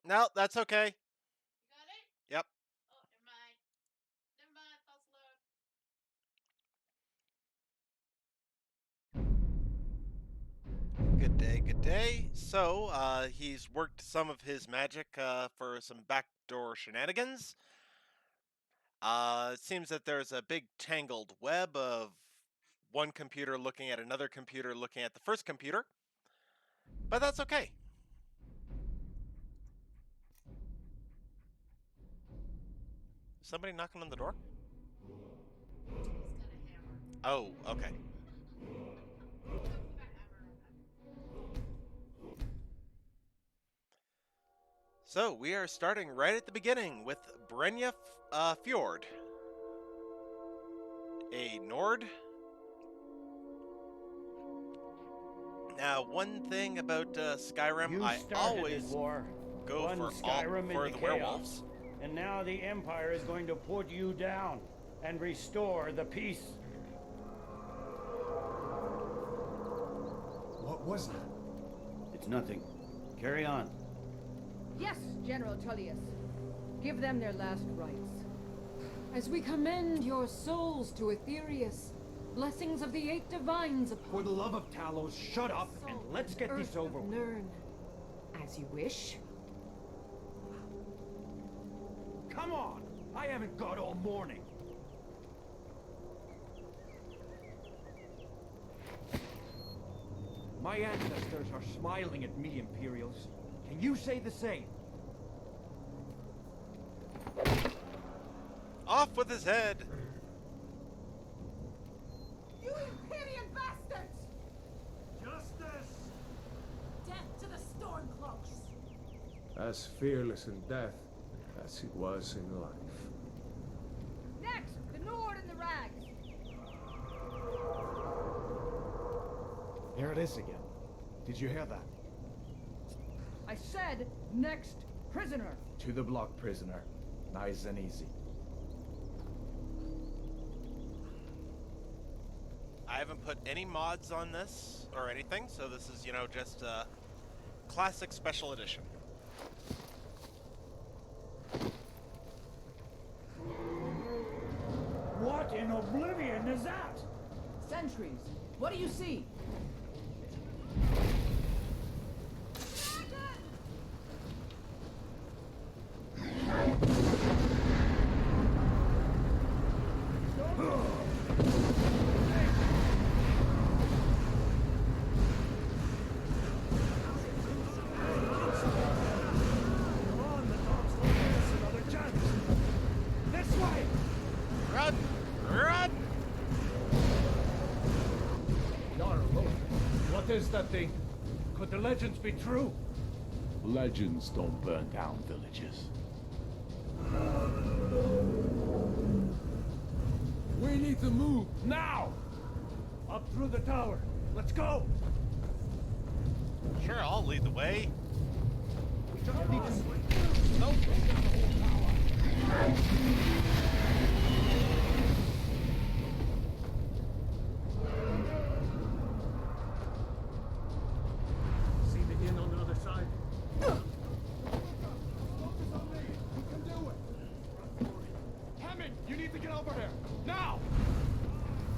No, that's okay. You got it? Yep. Oh, never mind. Never mind. False alarm. Good day, good day. So, he's worked some of his magic for some backdoor shenanigans. It seems that there's a big tangled web of one computer looking at another computer looking at the first computer, but that's okay. Somebody knocking on the door? He's got a hammer. Oh, okay. Don't keep a hammer around. So, we are starting right at the beginning with Brenya Fjord, a Nord. Now, one thing about Skyrim, You I started it, always war. go One for Skyrim for into the werewolves. chaos. And now the Empire is going to put you down and restore the peace. What was that? It's nothing. Carry on. Yes, General Tullius. Give them their last rites. As we commend your souls to Aetherius, blessings of the eight divines upon For the love of Talos, shut up and let's get this over with. Nern. As you wish. Come on! I haven't got all morning. My ancestors are smiling at me, Imperials. Can you say the same? Off with his head! You Imperial bastards! Justice! Death to the Stormcloaks! As fearless in death as he was in life. Next, the Nord and the Rags. There it is again. Did you hear that? I said, next prisoner. To the block, prisoner. Nice and easy. I haven't put any mods on this or anything, so this is, just a classic special edition. What in oblivion is that? Sentries, what do you see? Come on, the dogs will give us another chance. This way! Run! Run! Jarl, what is that thing? Could the legends be true? Legends don't burn down villages. We need to move. Now! Up through the tower. Let's go! Sure, I'll lead the way. Nope. See the inn on the other side? Focus on me. We can do it. Hammond, you need to get over here! Now!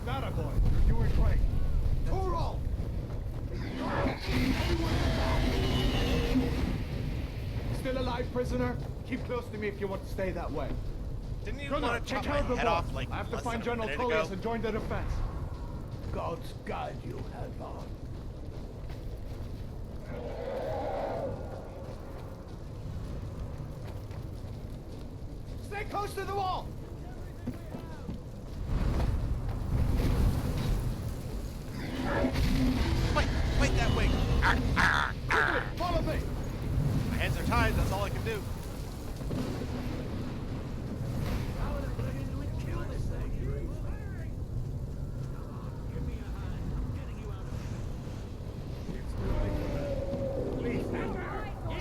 That boy, you're doing great. Turo! Still alive, prisoner? Keep close to me if you want to stay that way. Didn't you Gunnar, want to take chop care my of the head boss. off like I have to less find than a General minute Tullius ago? and join the defense. Gods guide you, Hadvar. Stay close to the wall! Wait that way! Quickly, follow me! My hands are tied, that's all I can do.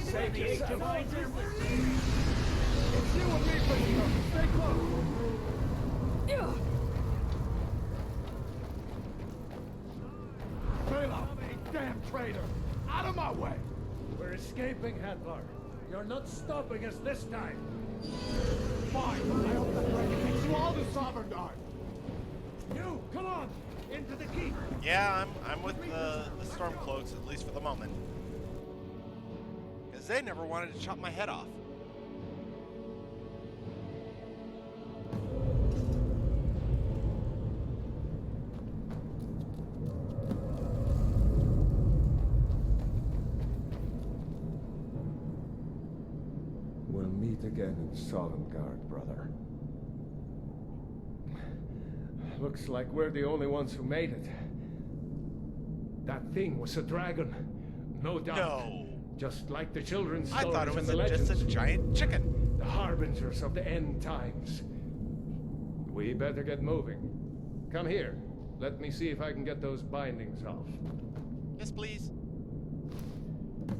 Save yourself. It's you and me, prisoner! Stay close! Bela, you damn traitor! Out of my way! We're escaping, Hadvar. You're not stopping us this time. Fine, I hope the dragon takes you all to Sovngarde. You, come on! Into the keep! Yeah, I'm with the Stormcloaks, at least for the moment. Because they never wanted to chop my head off. We'll meet again in Sovngarde, brother. Looks like we're the only ones who made it. That thing was a dragon. No doubt. No. Just like the children's I stories thought it was and the just legends. a giant chicken. The harbingers of the end times. We better get moving. Come here. Let me see if I can get those bindings off. Yes, please.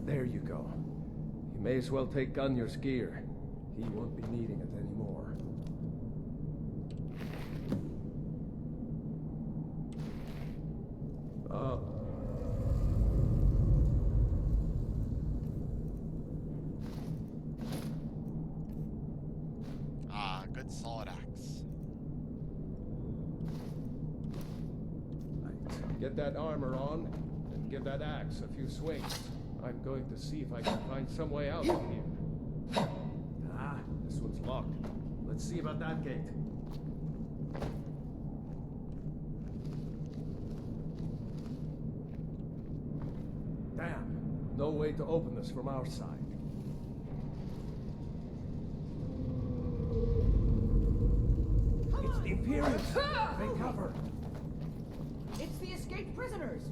There you go. You may as well take Gunnar's gear. He won't be needing it anymore. Ah, good solid axe. Right. Get that armor on, and give that axe a few swings. I'm going to see if I can find some way out of here. Ah, this one's locked. Let's see about that gate. Damn, no way to open this from our side. It's the Imperials! Take cover! It's the escaped prisoners!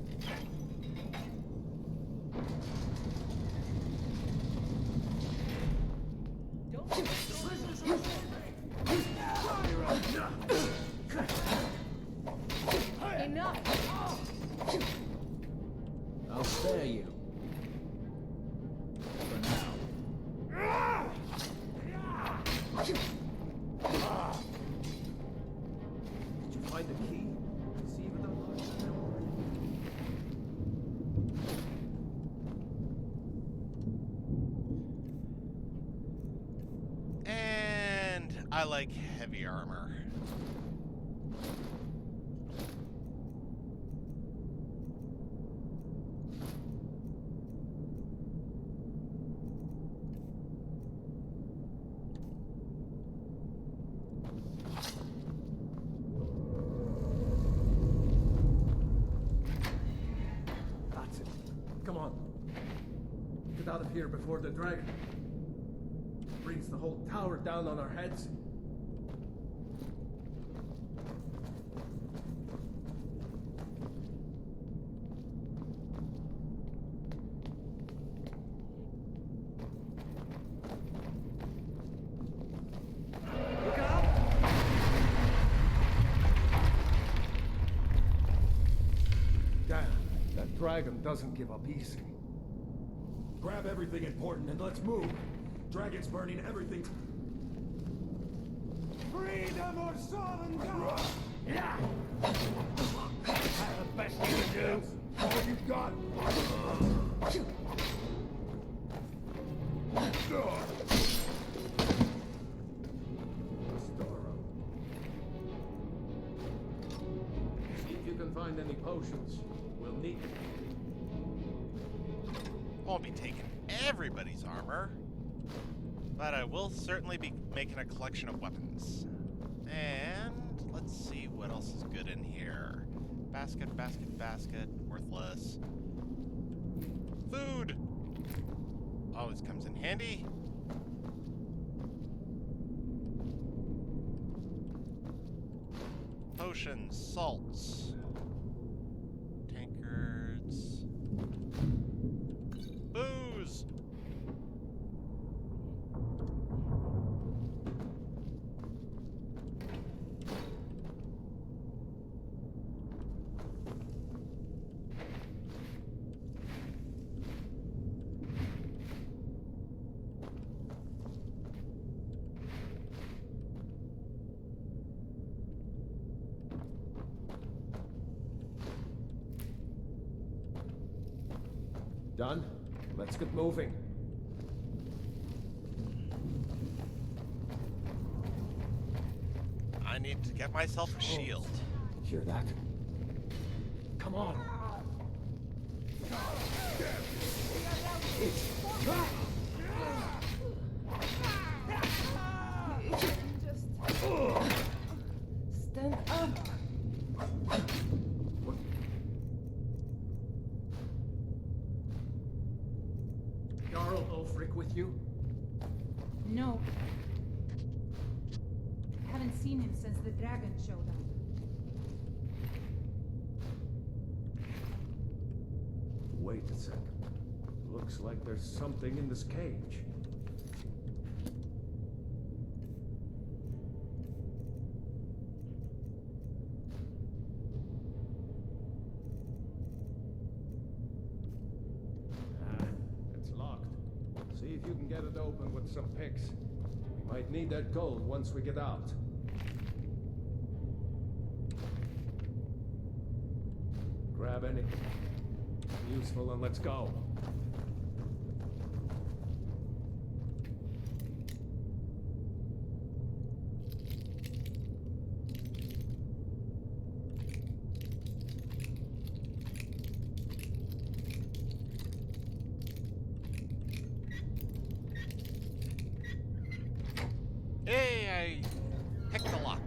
Enough! I'll spare you. For now. Did you find the key? See if it unlocks the door. And I like heavy armor. That's it. Come on. Get out of here before the dragon brings the whole tower down on our heads. Look out! Damn, that dragon doesn't give up easy. Grab everything important and let's move. Dragon's burning everything. Freedom or Sovngarde! Yeah! That's the best you can do. All you've got. See if you can find any potions. We'll need them. Won't be taking everybody's armor, but I will certainly be making a collection of weapons. And let's see what else is good in here. Basket, basket, basket. Worthless. Food! Always comes in handy. Potions, salts. Tankards. Booze! Done? Let's get moving. I need to get myself a shield. Hear that? Come on. Stand up. Jarl Ulfric with you? No. Haven't seen him since the dragon showed up. Wait a second. Looks like there's something in this cage. It's locked. See if you can get it open with some picks. We might need that gold once we get out. Grab anything useful and let's go. Hey, I picked the lock.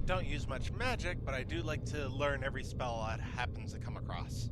Don't use much magic, but I do like to learn every spell that happens to come across.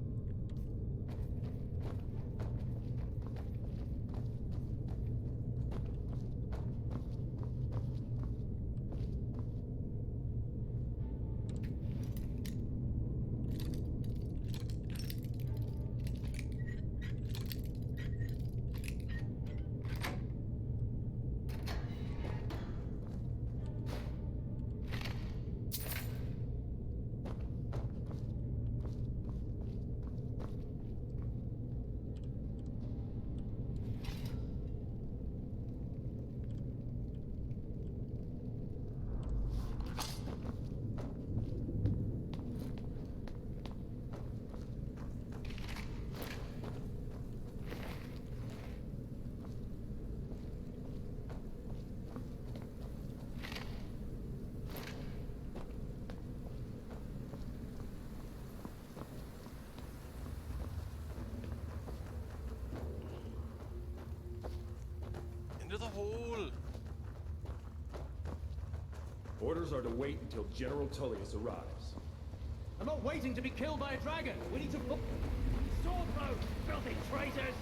Into the hole! Orders are to wait until General Tullius arrives. I'm not waiting to be killed by a dragon. We need to... Sword throw, filthy traitors!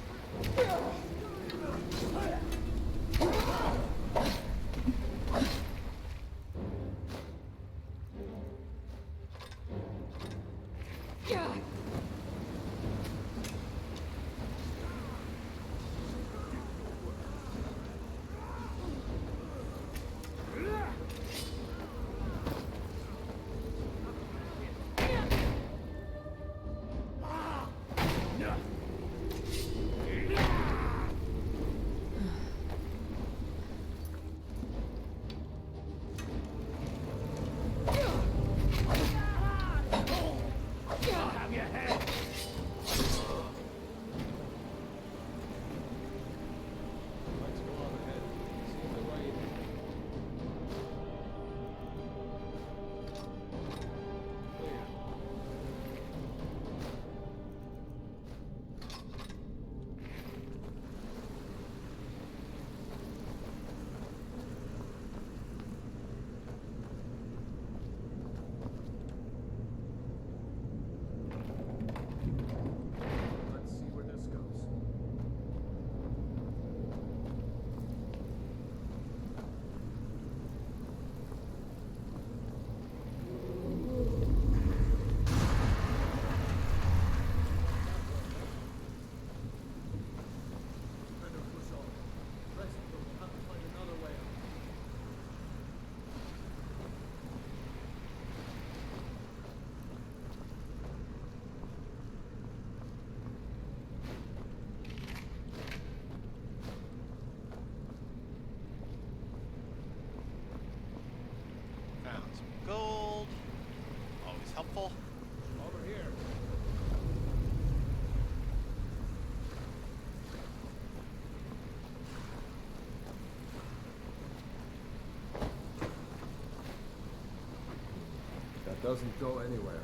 doesn't go anywhere.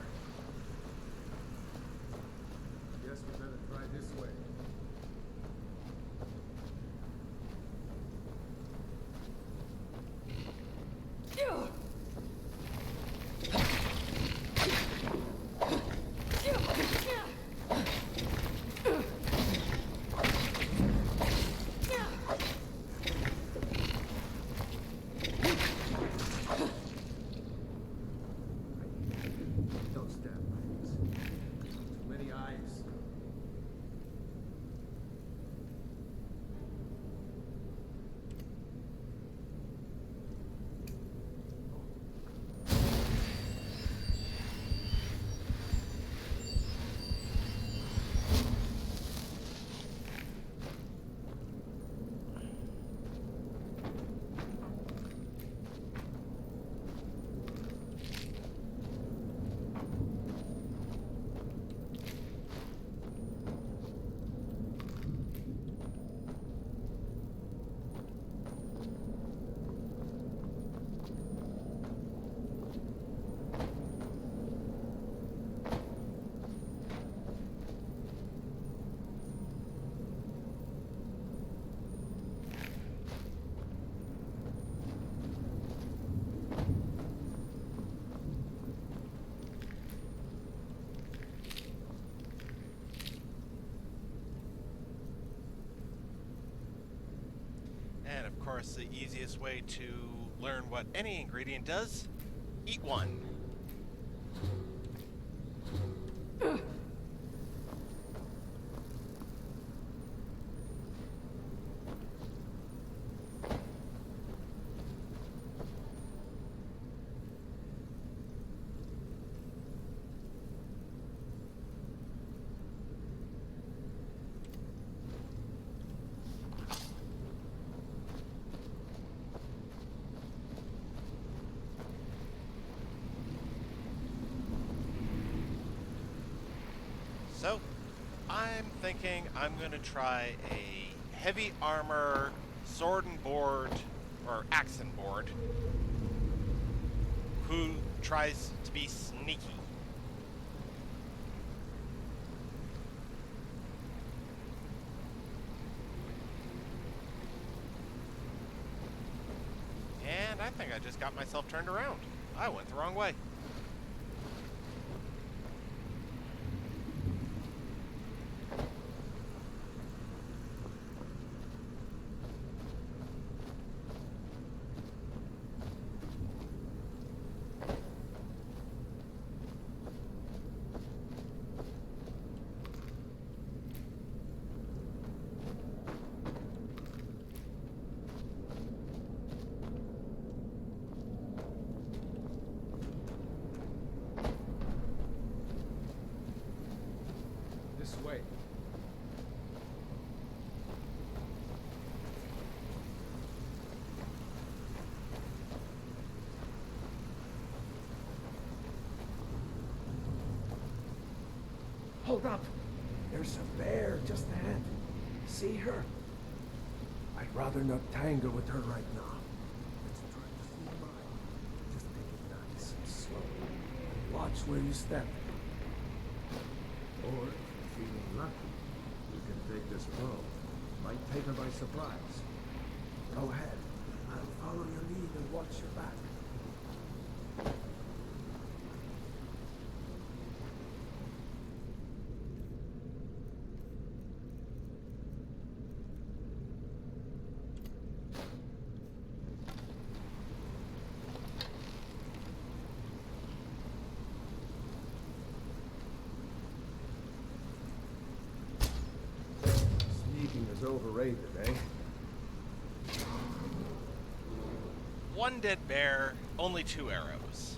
Guess we better try this way. Those damn things. Too many eyes. And of course, the easiest way to learn what any ingredient does, eat one. So, I'm thinking I'm going to try a heavy armor sword and board, or axe and board, who tries to be sneaky. And I think I just got myself turned around. I went the wrong way. This way. Hold up! There's a bear just ahead. See her? I'd rather not tangle with her right now. Let's try to see by. Just take it nice and slow. Watch where you step. Or, feeling lucky, you can take this probe. Might take her by surprise. Go ahead. I'll follow your lead and watch your back. Sneaking is overrated, eh? One dead bear, only 2 arrows.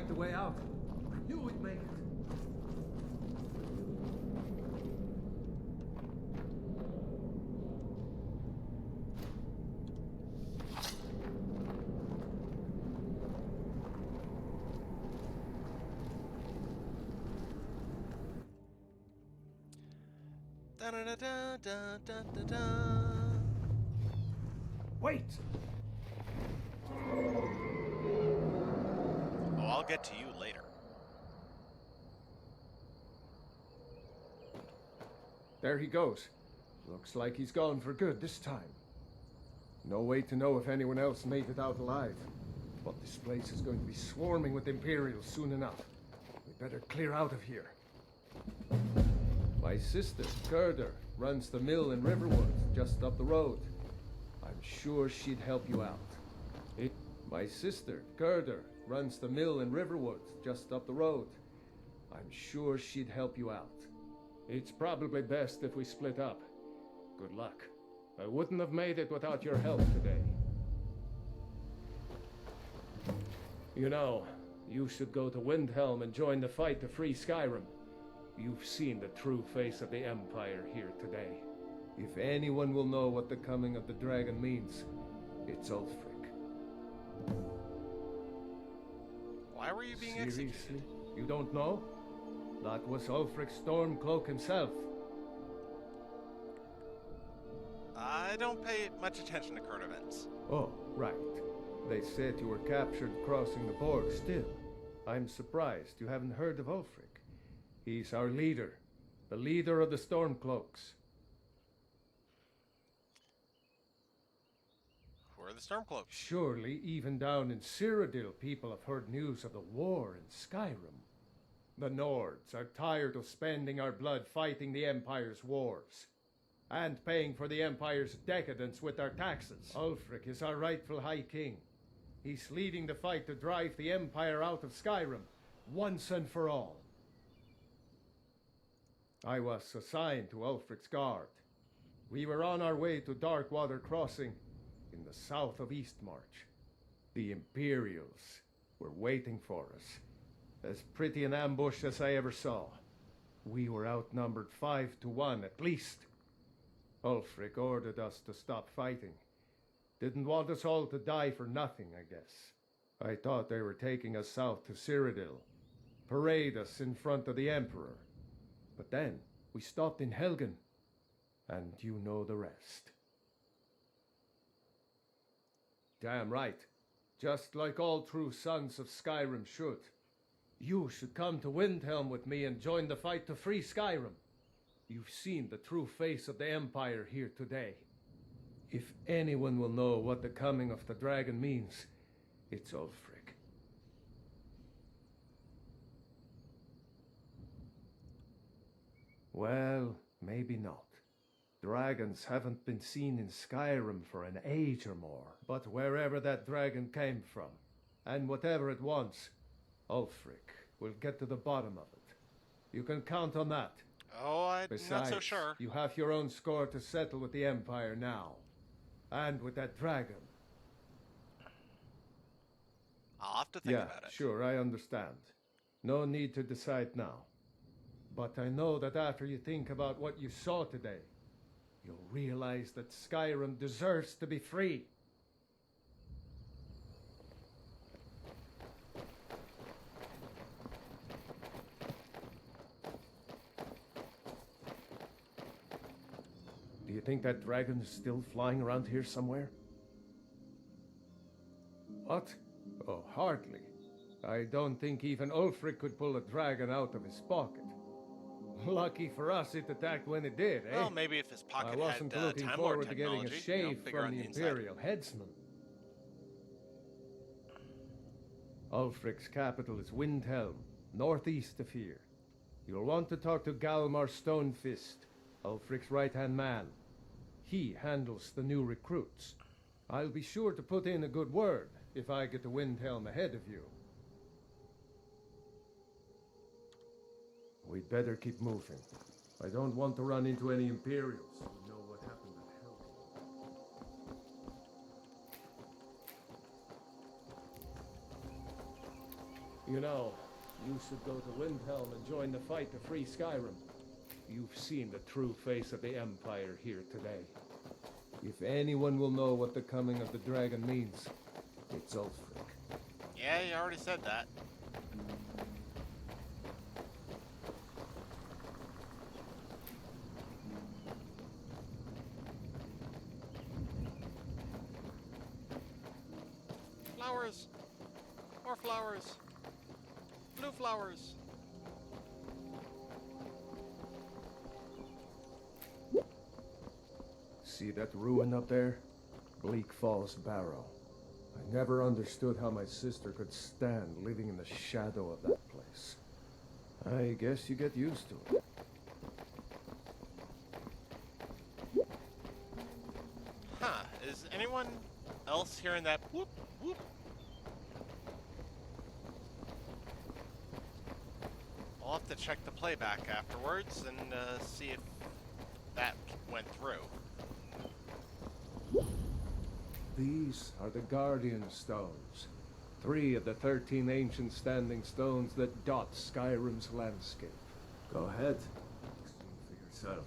like the way out. I knew we'd make it. Da-da-da-da-da-da-da-da. Wait! Oh, I'll get to you later. There he goes. Looks like he's gone for good this time. No way to know if anyone else made it out alive. But this place is going to be swarming with Imperials soon enough. We better clear out of here. My sister, Gerda, runs the mill in Riverwood, just up the road. I'm sure she'd help you out. My sister, Gerda, runs the mill in Riverwood, just up the road. I'm sure she'd help you out. It's probably best if we split up. Good luck. I wouldn't have made it without your help today. You know, you should go to Windhelm and join the fight to free Skyrim. You've seen the true face of the Empire here today. If anyone will know what the coming of the dragon means, it's Ulfric. Why were you being Seriously? executed? You don't know? That was Ulfric's Stormcloak himself. I don't pay much attention to current events. Oh, right. They said you were captured crossing the Borg still. I'm surprised you haven't heard of Ulfric. He's our leader. The leader of the Stormcloaks. Who are the Stormcloaks? Surely, even down in Cyrodiil, people have heard news of the war in Skyrim. The Nords are tired of spending our blood fighting the Empire's wars. And paying for the Empire's decadence with our taxes. Ulfric is our rightful High King. He's leading the fight to drive the Empire out of Skyrim, once and for all. I was assigned to Ulfric's guard. We were on our way to Darkwater Crossing, in the south of Eastmarch. The Imperials were waiting for us. As pretty an ambush as I ever saw. We were outnumbered 5 to 1 at least. Ulfric ordered us to stop fighting. Didn't want us all to die for nothing, I guess. I thought they were taking us south to Cyrodiil. Parade us in front of the Emperor. But then, we stopped in Helgen. And you know the rest. Damn right. Just like all true sons of Skyrim should. You should come to Windhelm with me and join the fight to free Skyrim. You've seen the true face of the Empire here today. If anyone will know what the coming of the dragon means, it's Ulfric. Well, maybe not. Dragons haven't been seen in Skyrim for an age or more. But wherever that dragon came from, and whatever it wants, Ulfric will get to the bottom of it. You can count on that. Oh, I'm Besides, not so sure. you have your own score to settle with the Empire now. And with that dragon. I'll have to think about it. Sure, I understand. No need to decide now. But I know that after you think about what you saw today, you'll realize that Skyrim deserves to be free. Do you think that dragon is still flying around here somewhere? What? Oh, hardly. I don't think even Ulfric could pull a dragon out of his pocket. Lucky for us it attacked when it did, eh? Well, maybe if his I pocket wasn't had looking Time Lord forward to getting a technology, shave bigger on from the inside. Imperial headsman. Ulfric's capital is Windhelm, northeast of here. You'll want to talk to Galmar Stonefist, Ulfric's right-hand man. He handles the new recruits. I'll be sure to put in a good word if I get to Windhelm ahead of you. We'd better keep moving. I don't want to run into any Imperials. You know what happened at Helgen. You know, you should go to Windhelm and join the fight to free Skyrim. You've seen the true face of the Empire here today. If anyone will know what the coming of the dragon means, it's Ulfric. Yeah, you already said that. Flowers! More flowers! Blue flowers! See that ruin up there? Bleak Falls Barrow. I never understood how my sister could stand living in the shadow of that place. I guess you get used to it. Huh, is anyone else hearing that whoop whoop? I'll have to check the playback afterwards and see if that went through. These are the Guardian Stones. 3 of the 13 ancient standing stones that dot Skyrim's landscape. Go ahead. See for yourself.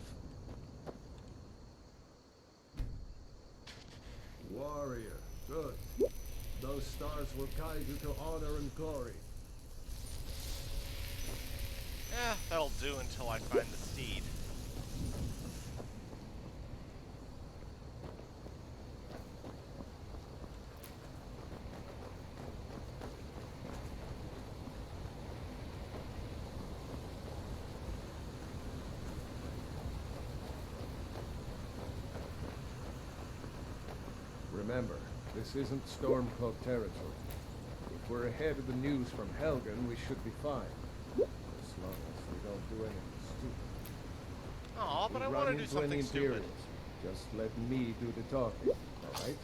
Warrior, good. Those stars will guide you to honor and glory. Eh, that'll do until I find the steed. Remember, this isn't Stormcloak territory. If we're ahead of the news from Helgen, we should be fine. As long as we don't do anything stupid. Aw, but I We want run to do into any something stupid. Imperials. Just let me do the talking, alright?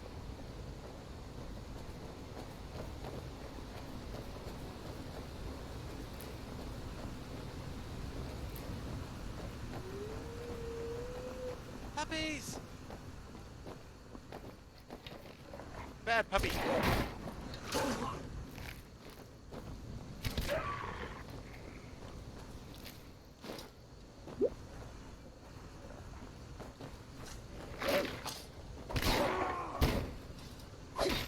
Puppies! Bad puppy.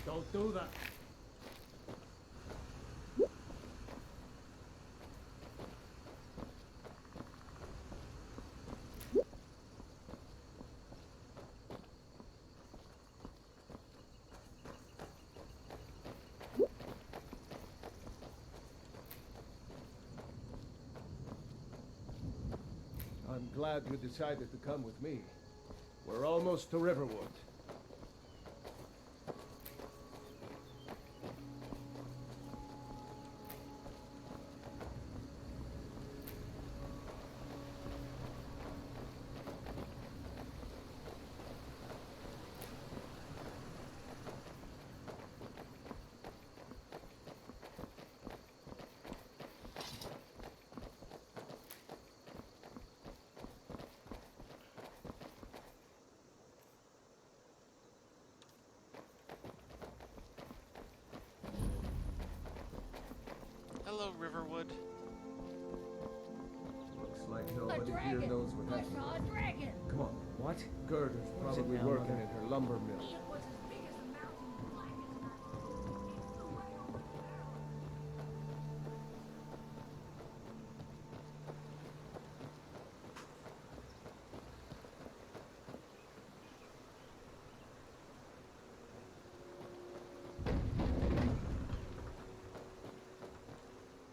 Don't do that. I'm glad you decided to come with me. We're almost to Riverwood. Hello, Riverwood. Looks like nobody here knows what happened. saw a dragon! Come on. What? Gerda's probably now, working Mother? in her lumber mill. It was as big as a mountain, black as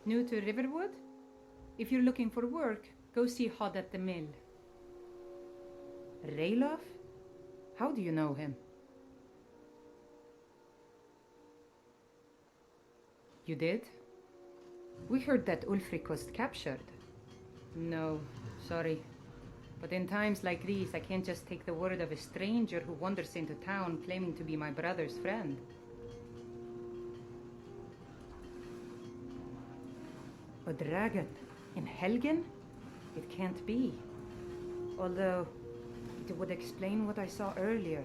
New to Riverwood? If you're looking for work, go see Hod at the mill. Rayloff? How do you know him? You did? We heard that Ulfric was captured. No, sorry. But in times like these, I can't just take the word of a stranger who wanders into town claiming to be my brother's friend. A dragon? In Helgen? It can't be. Although, it would explain what I saw earlier,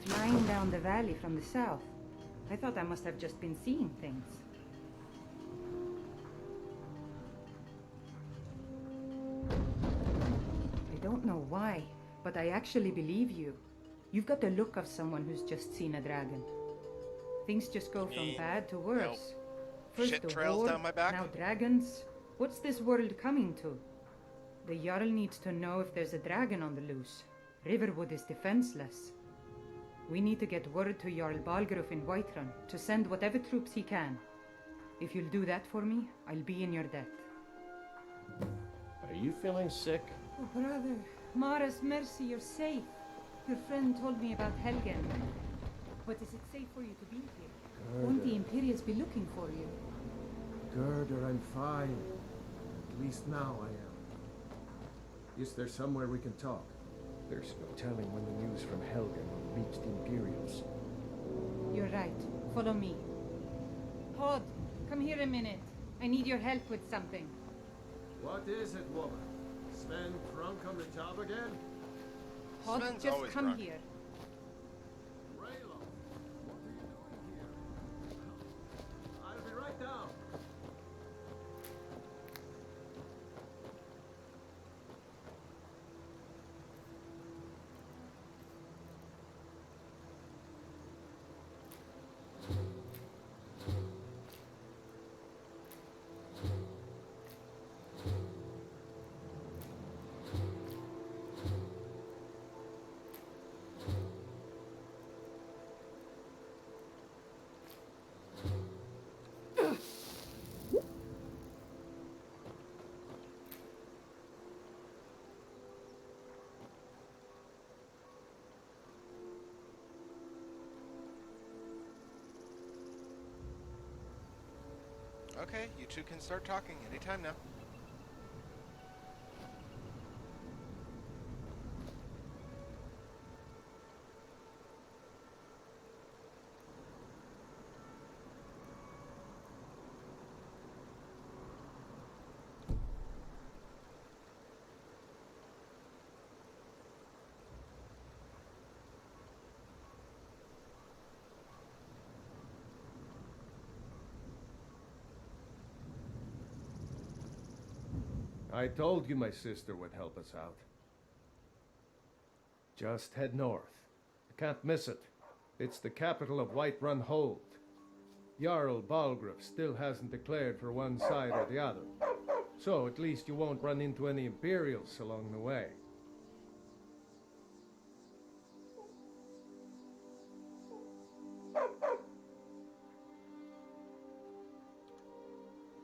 flying down the valley from the south. I thought I must have just been seeing things. don't know why, but I actually believe you. You've got the look of someone who's just seen a dragon. Things just go from mean, bad to worse. First shit the trails war, down my back? now dragons. What's this world coming to? The Jarl needs to know if there's a dragon on the loose. Riverwood is defenseless. We need to get word to Jarl Balgruuf in Whiterun to send whatever troops he can. If you'll do that for me, I'll be in your debt. Are you feeling sick? Oh, brother, Mara's mercy, you're safe. Your friend told me about Helgen. But is it safe for you to be here? Won't the Imperials be looking for you? Gerder, I'm fine. At least now I am. Is there somewhere we can talk? There's no telling when the news from Helgen will reach the Imperials. You're right. Follow me. Hod, come here a minute. I need your help with something. What is it, woman? Sven drunk on the job again? Hod, Sven's just always come drunk. here. Raylo, what are you doing here? I'll be right down. Okay, you two can start talking anytime now. I told you my sister would help us out. Just head north. You can't miss it. It's the capital of Whiterun Hold. Jarl Balgruuf still hasn't declared for one side or the other. So at least you won't run into any Imperials along the way.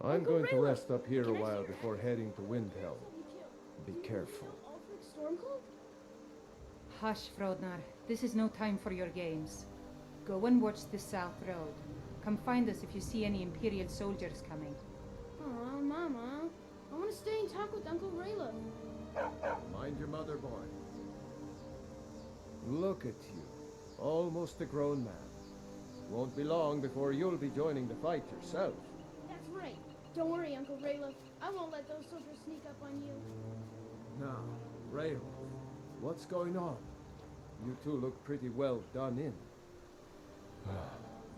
I'm going to rest up here a while before heading to Windhelm. Be careful. Hush, Frodnar. This is no time for your games. Go and watch the South Road. Come find us if you see any Imperial soldiers coming. Aw, Mama. I want to stay and talk with Uncle Rayla. Mind your mother, boy. Look at you. Almost a grown man. Won't be long before you'll be joining the fight yourself. That's right. Don't worry, Uncle Rayla. I won't let those soldiers sneak up on you. Now, Raylo, what's going on? You two look pretty well done in.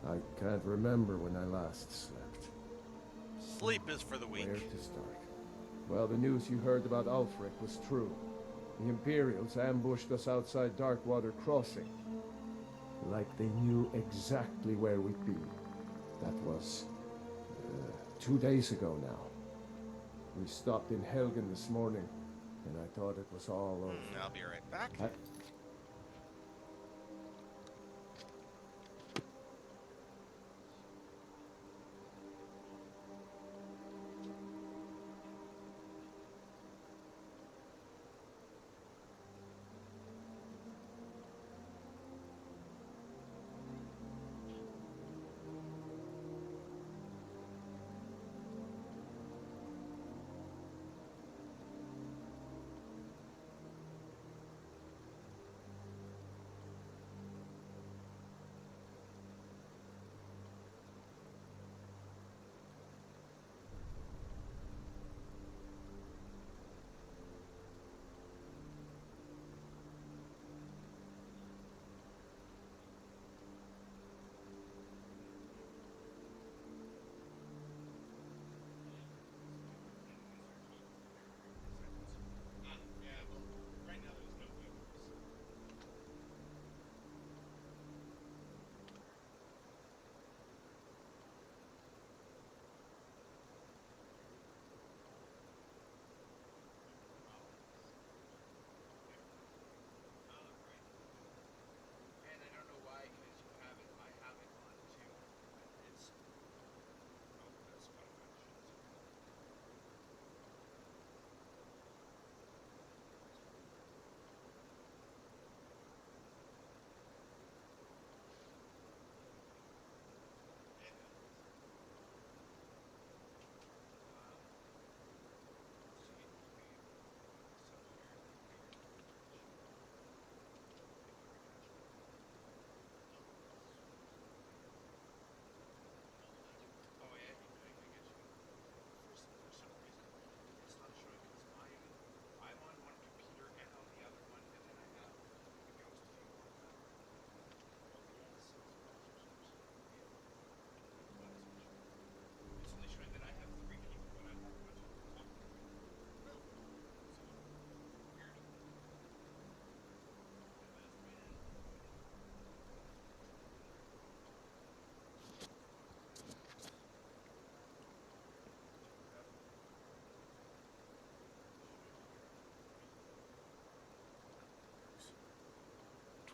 I can't remember when I last slept. Sleep is for the weak. Where to start? Well, the news you heard about Ulfric was true. The Imperials ambushed us outside Darkwater Crossing. Like they knew exactly where we'd be. That was 2 days ago now. We stopped in Helgen this morning, and I thought it was all over. I'll be right back.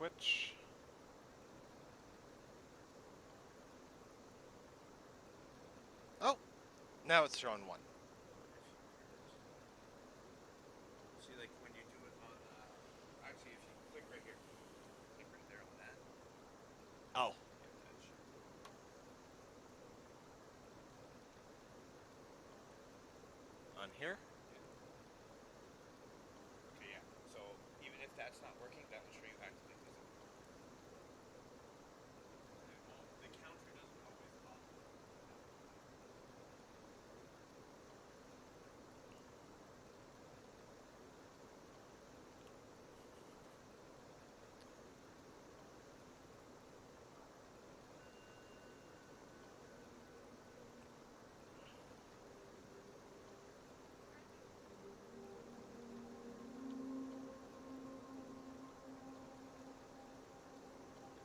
switch. Oh, now it's showing 1. See, like when you do it on, actually, if you click right here, click right there on that. Oh. On here? Okay, yeah. So even if that's not working, that will show you actively visible. The counter doesn't always pop.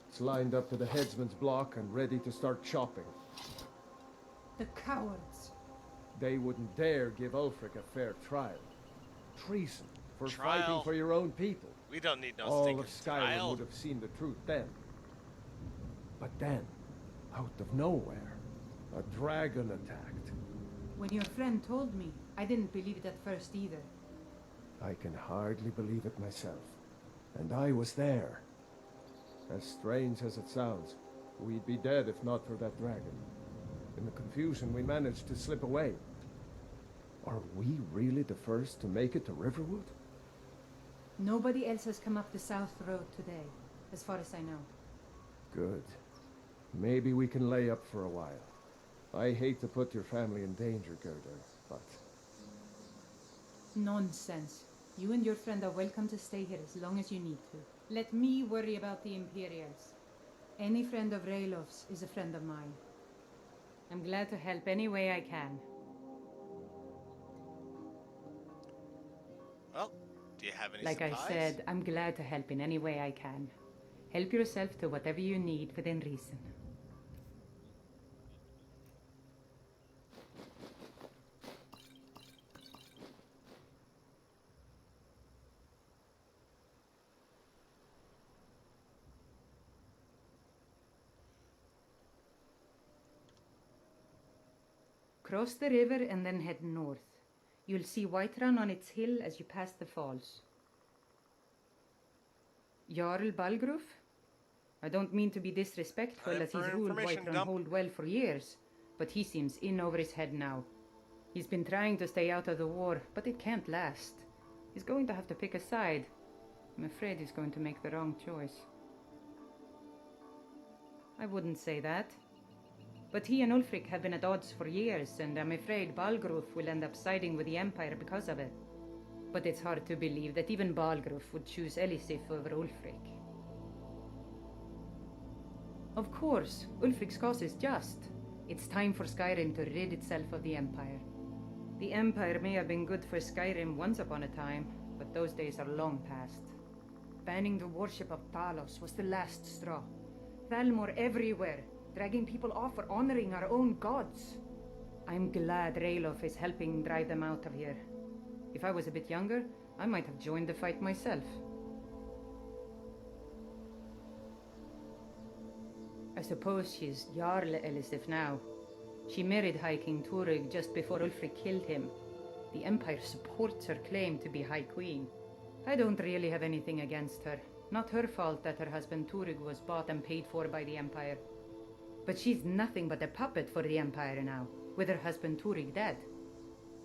It's lined up to the headsman's block and ready to start chopping. The cowards. They wouldn't dare give Ulfric a fair trial. Treason for Trial? fighting for your own people. We don't need no All stinking of Skyrim trial. would have seen the truth then. But then, out of nowhere, a dragon attacked. When your friend told me, I didn't believe it at first either. I can hardly believe it myself. And I was there. As strange as it sounds, we'd be dead if not for that dragon. In the confusion, we managed to slip away. Are we really the first to make it to Riverwood? Nobody else has come up the South Road today, as far as I know. Good. Maybe we can lay up for a while. I hate to put your family in danger, Gerda, but... Nonsense. You and your friend are welcome to stay here as long as you need to. Let me worry about the Imperials. Any friend of Raylof's is a friend of mine. I'm glad to help any way I can. Well, do you have any Like supplies? I said, I'm glad to help in any way I can. Help yourself to whatever you need within reason. Cross the river and then head north. You'll see Whiterun on its hill as you pass the falls. Jarl Balgruf? I don't mean to be disrespectful Time as he's for ruled information Whiterun dump. hold well for years, but he seems in over his head now. He's been trying to stay out of the war, but it can't last. He's going to have to pick a side. I'm afraid he's going to make the wrong choice. I wouldn't say that. But he and Ulfric have been at odds for years, and I'm afraid Balgruf will end up siding with the Empire because of it. But it's hard to believe that even Balgruf would choose Elisif over Ulfric. Of course, Ulfric's cause is just. It's time for Skyrim to rid itself of the Empire. The Empire may have been good for Skyrim once upon a time, but those days are long past. Banning the worship of Talos was the last straw. Thalmor everywhere, dragging people off for honoring our own gods. I'm glad Ralof is helping drive them out of here. If I was a bit younger, I might have joined the fight myself. I suppose she's Jarl Elisif now. She married High King Turig just before Ulfric killed him. The Empire supports her claim to be High Queen. I don't really have anything against her. Not her fault that her husband Turig was bought and paid for by the Empire. But she's nothing but a puppet for the Empire now, with her husband Turig dead.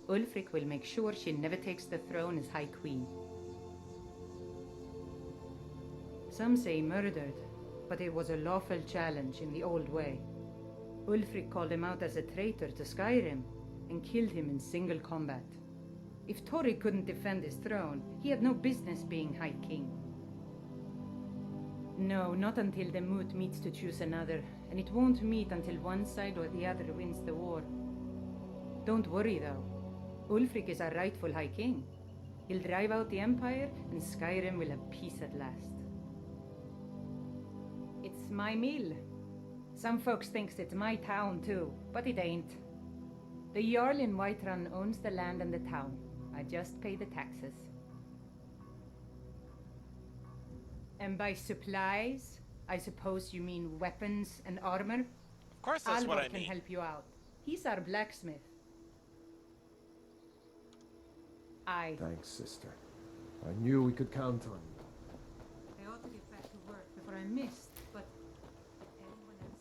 Ulfric will make sure she never takes the throne as High Queen. Some say murdered, but it was a lawful challenge in the old way. Ulfric called him out as a traitor to Skyrim and killed him in single combat. If Turig couldn't defend his throne, he had no business being High King. No, not until the moot meets to choose another, and it won't meet until one side or the other wins the war. Don't worry though. Ulfric is our rightful High King. He'll drive out the Empire, and Skyrim will have peace at last. It's my mill. Some folks thinks it's my town too, but it ain't. The Jarl in Whiterun owns the land and the town. I just pay the taxes. And by supplies, I suppose you mean weapons and armor? Of course that's Alvor what I can mean. help you out. He's our blacksmith. Thanks, sister. I knew we could count on you. I ought to get back to work before I missed, but did anyone else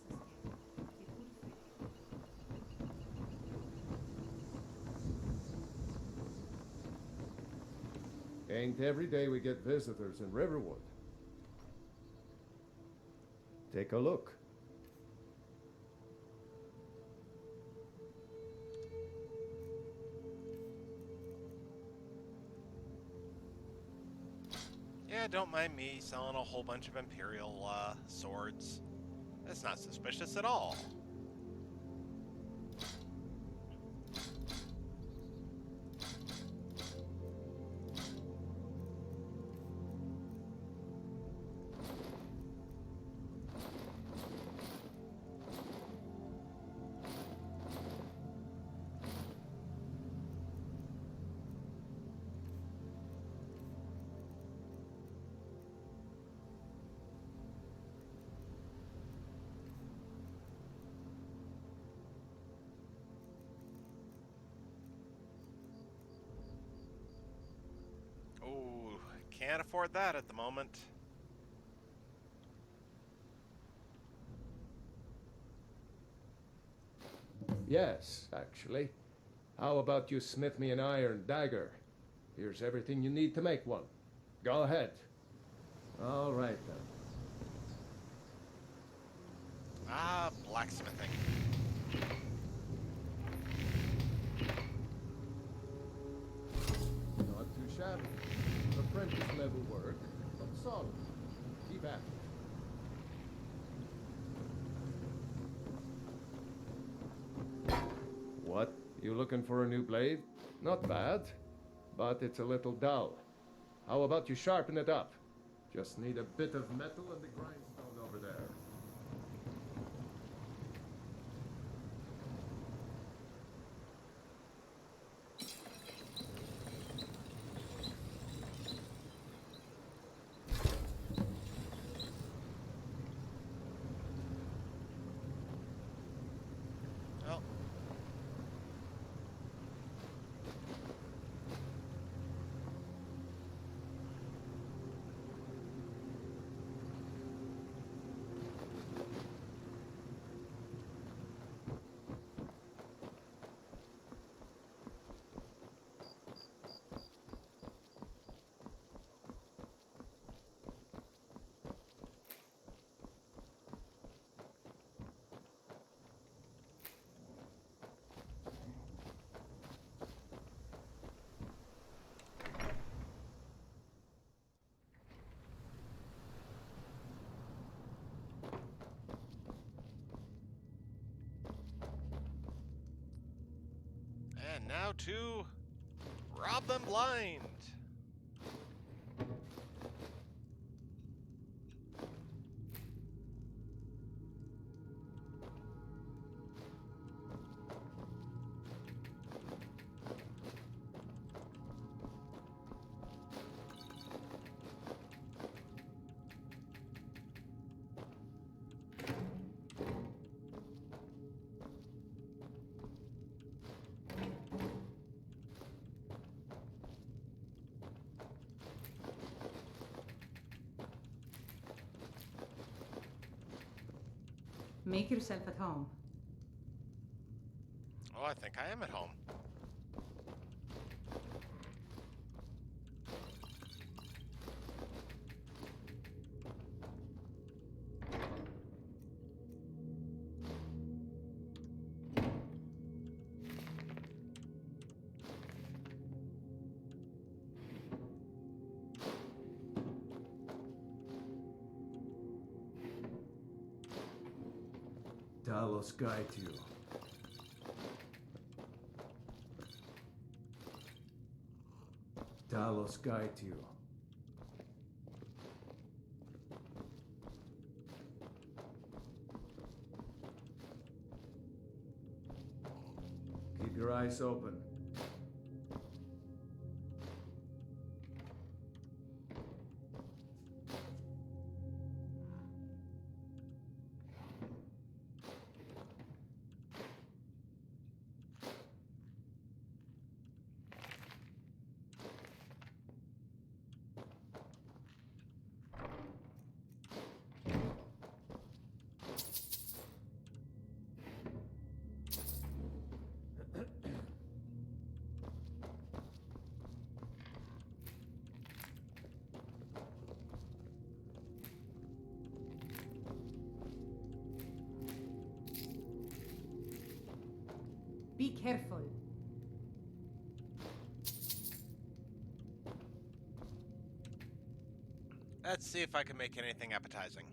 escape? Did Ulfric? Ain't every day we get visitors in Riverwood. Take a look. Yeah, don't mind me selling a whole bunch of Imperial swords. That's not suspicious at all. Oh, can't afford that at the moment. Yes, actually. How about you smith me an iron dagger? Here's everything you need to make one. Go ahead. All right, then. Ah, blacksmithing. Not too shabby. Apprentice level work, but solid. Keep at it. What? You looking for a new blade? Not bad, but it's a little dull. How about you sharpen it up? Just need a bit of metal and the grindstone over there. Well, and now to rob them blind. Make yourself at home. Oh, I think I am at home. Talos guide you. Talos guide you. Keep your eyes open. careful. Let's see if I can make anything appetizing.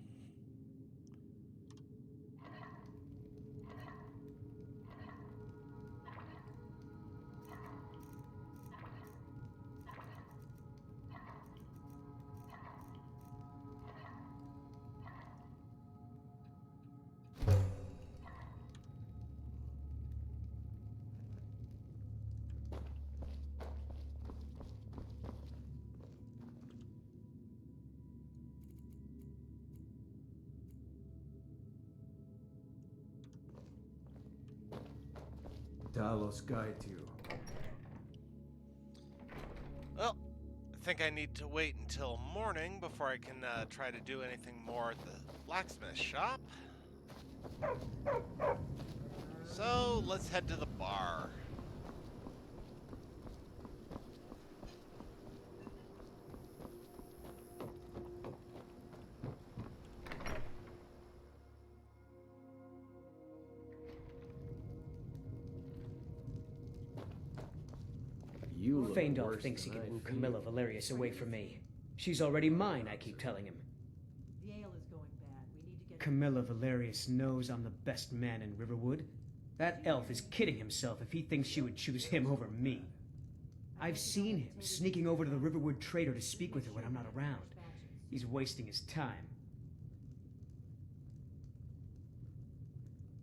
Talos guide you. Well, I think I need to wait until morning before I can try to do anything more at the blacksmith shop. So, let's head to the bar. You look Feindal worse thinks he than can I woo feel. Camilla Valerius away from me. She's already mine, I keep telling him. The ale is going bad. We need to get... Camilla Valerius knows I'm the best man in Riverwood. That elf is kidding himself if he thinks she would choose him over me. I've seen him sneaking over to the Riverwood trader to speak with her when I'm not around. He's wasting his time.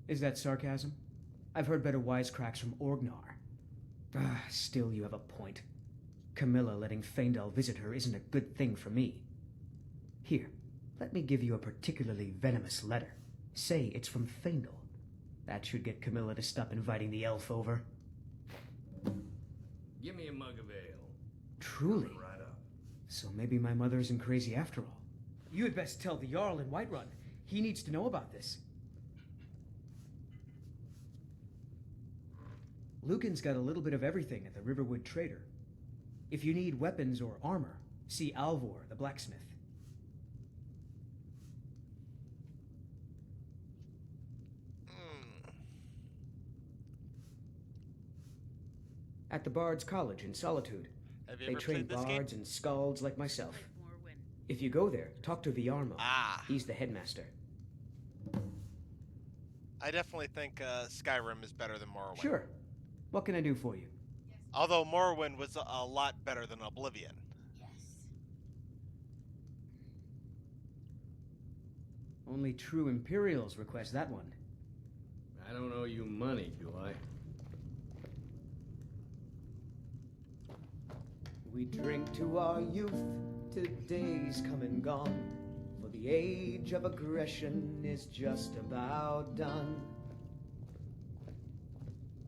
Is that sarcasm? I've heard better wisecracks from Orgnar. Still, you have a point. Camilla letting Feindal visit her isn't a good thing for me. Here, let me give you a particularly venomous letter. Say it's from Feindal. That should get Camilla to stop inviting the elf over. Give me a mug of ale. Truly? Right up. So maybe my mother isn't crazy after all. You had best tell the Jarl in Whiterun. He needs to know about this. Lucan's got a little bit of everything at the Riverwood Trader. If you need weapons or armor, see Alvor, the blacksmith. At the Bard's College in Solitude. Have you They ever train played this game? bards and skalds like myself. If you go there, talk to Viarmo. Ah. He's the headmaster. I definitely think Skyrim is better than Morrowind. Sure. What can I do for you? Although Morrowind was a lot better than Oblivion. Only true Imperials request that one. I don't owe you money, do I? We drink to our youth, to days come and gone, for the age of aggression is just about done.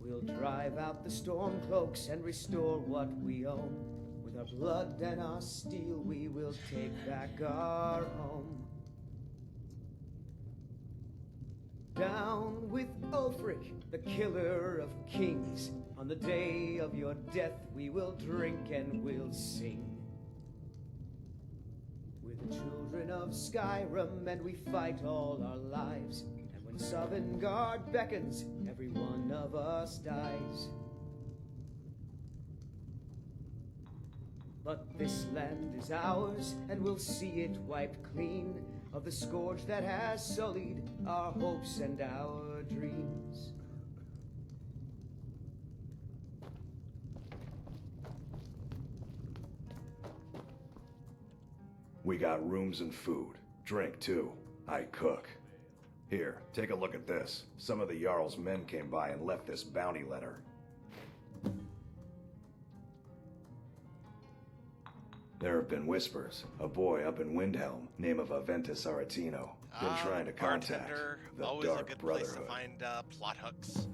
We'll drive out the storm cloaks and restore what we own. With our blood and our steel, we will take back our home. Down with Ulfric, the killer of kings. On the day of your death, we will drink and we'll sing. We're the children of Skyrim, and we fight all our lives. And when Sovngarde beckons, every one of us dies. But this land is ours, and we'll see it wiped clean of the scourge that has sullied our hopes and our dreams. We got rooms and food. Drink, too. I cook. Here, take a look at this. Some of the Jarl's men came by and left this bounty letter. There have been whispers. A boy up in Windhelm, name of Aventus Aretino, been trying to contact Bartender, the always a Dark good place to Brotherhood. find plot hooks.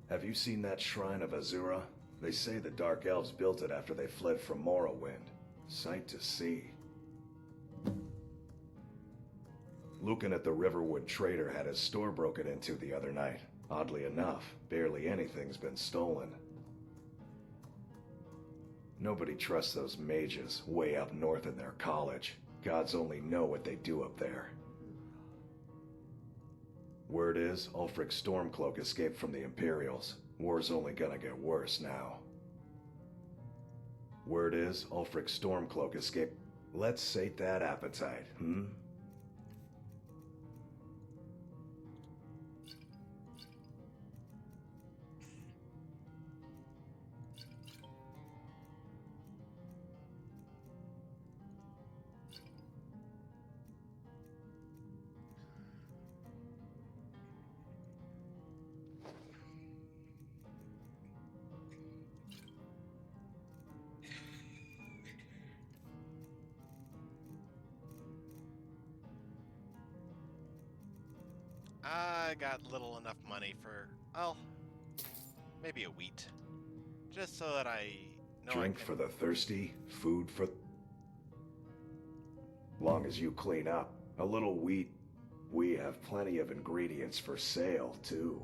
Have you seen that shrine of Azura? They say the Dark Elves built it after they fled from Morrowind. Sight to see. Lucan at the Riverwood Trader had his store broken into the other night. Oddly enough, barely anything's been stolen. Nobody trusts those mages way up north in their college. Gods only know what they do up there. Word is, Ulfric Stormcloak escaped from the Imperials. War's only gonna get worse now. Word is, Ulfric Stormcloak escaped. Let's sate that appetite, hmm? I got little enough money for, well, maybe a wheat. Just so that I know Drink I can... for the thirsty, food for... Long as you clean up. A little wheat. We have plenty of ingredients for sale, too.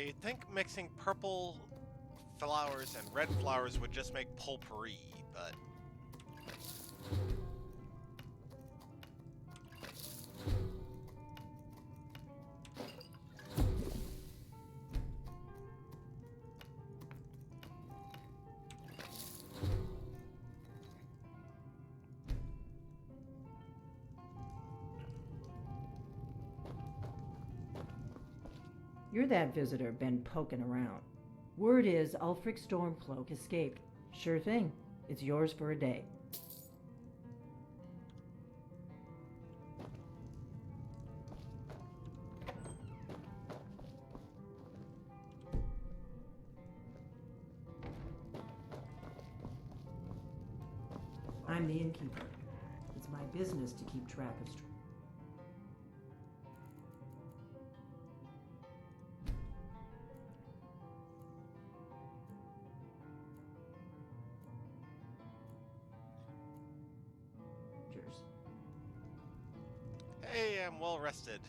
You'd think mixing purple flowers and red flowers would just make potpourri, but... You're that visitor been poking around. Word is Ulfric Stormcloak escaped. Sure thing. It's yours for a day. I'm the innkeeper. It's my business to keep track of Hey, I'm well rested.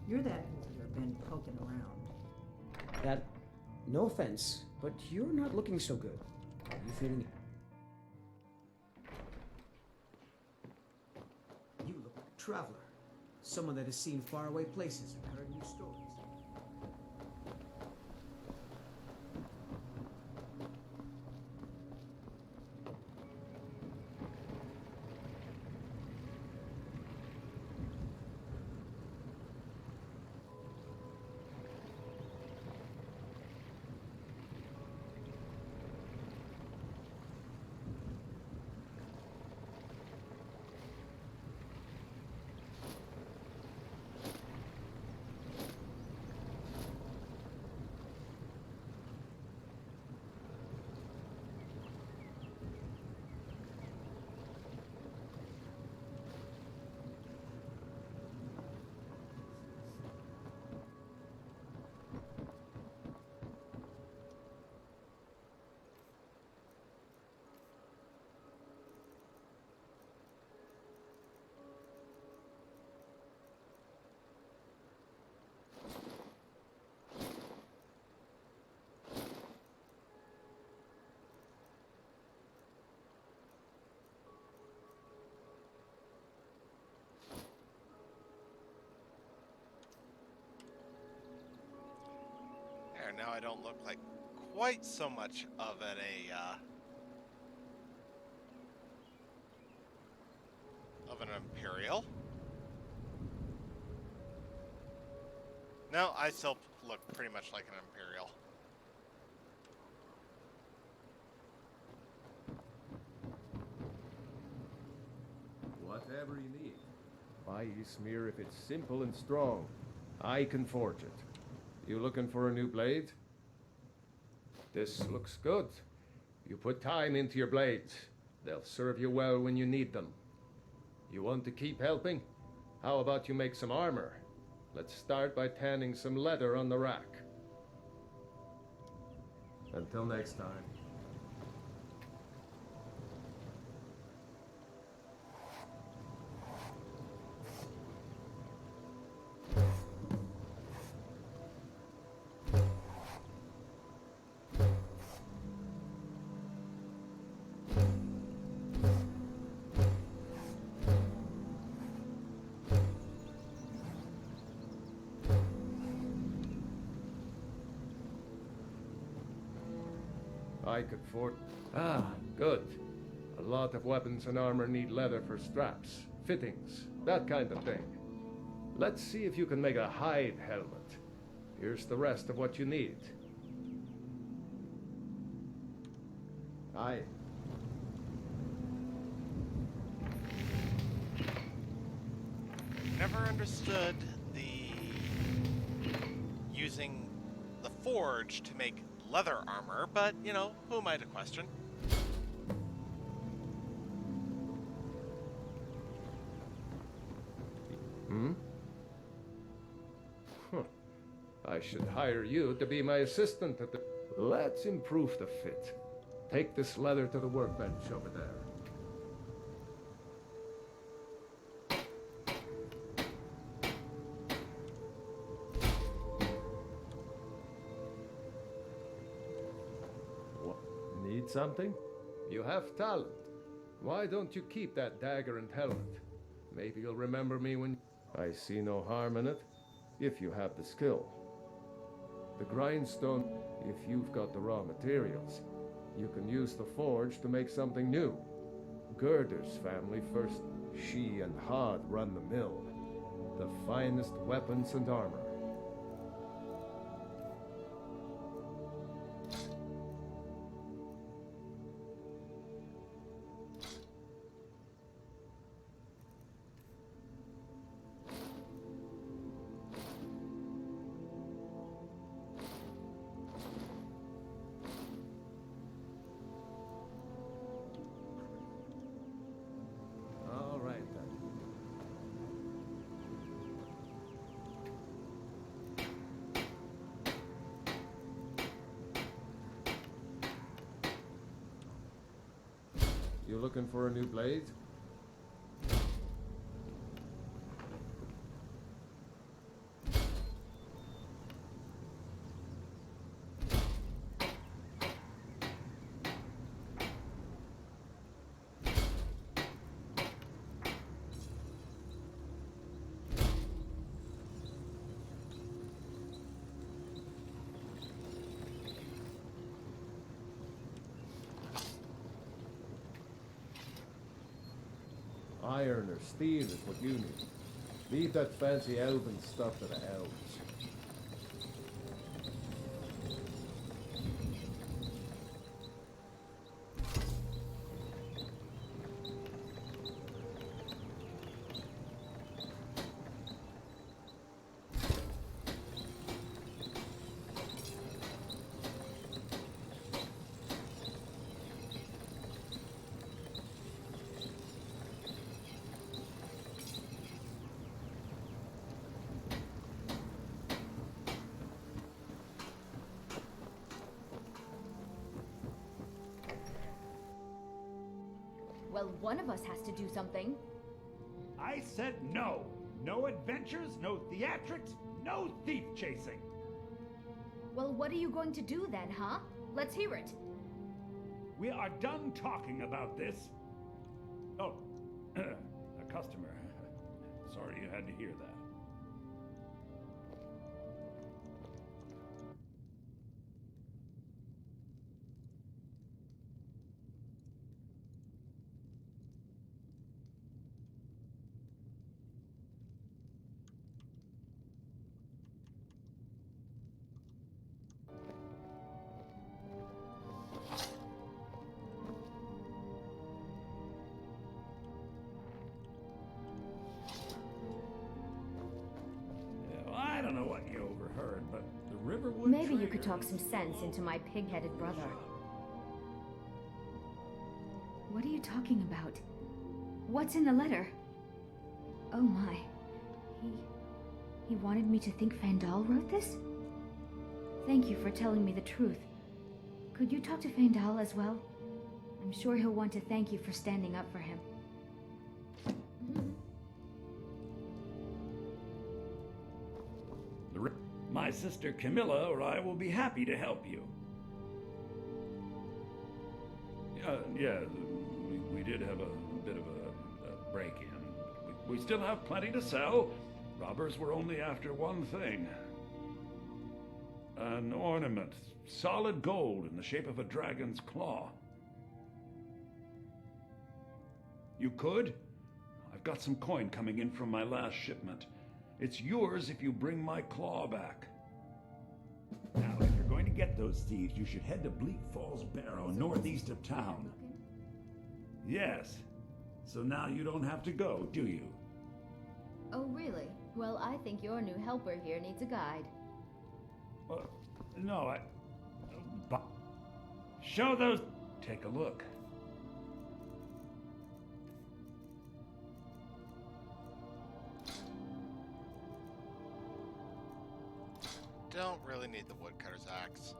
You're that visitor been poking around. That, no offense, but you're not looking so good. Are you feeling... You look like a traveler. Someone that has seen faraway places and heard new stories. There, now I don't look like quite so much of an Imperial. No, I still look pretty much like an Imperial. Whatever you need. Buy Ysmir if it's simple and strong. I can forge it. You looking for a new blade? This looks good. You put time into your blades. They'll serve you well when you need them. You want to keep helping? How about you make some armor? Let's start by tanning some leather on the rack. Until next time. I could forge... Ah, good. A lot of weapons and armor need leather for straps, fittings, that kind of thing. Let's see if you can make a hide helmet. Here's the rest of what you need. Aye. Never understood using the forge to make leather armor, but, you know, who am I to question? Hmm? Huh. I should hire you to be my assistant at the... Let's improve the fit. Take this leather to the workbench over there. Need something? You have talent. Why don't you keep that dagger and helmet? Maybe you'll remember me when... I see no harm in it, if you have the skill. The grindstone, if you've got the raw materials. You can use the forge to make something new. Gerder's family first. She and Hod run the mill. The finest weapons and armor. You looking for a new blade? Iron or steel is what you need. Leave that fancy elven stuff to the elves. Well, one of us has to do something. I said no. No adventures, no theatrics, no thief chasing. Well, what are you going to do then, huh? Let's hear it. We are done talking about this. Oh, a customer. Sorry you had to hear that. what you overheard, but the Riverwood Maybe you could Trader talk is some sense into my pig-headed brother. What are you talking about? What's in the letter? Oh my. He wanted me to think Fandal wrote this? Thank you for telling me the truth. Could you talk to Fandal as well? I'm sure he'll want to thank you for standing up for him. My sister Camilla or I will be happy to help you. Yeah, we did have a bit of a break-in. We still have plenty to sell. Robbers were only after one thing. An ornament, solid gold in the shape of a dragon's claw. You could? I've got some coin coming in from my last shipment. It's yours if you bring my claw back. Now, if you're going to get those thieves, you should head to Bleak Falls Barrow, northeast of town. Yes. So now you don't have to go, do you? Oh, really? Well, I think your new helper here needs a guide. No, show those... Take a look. Don't really need the woodcutter's axe.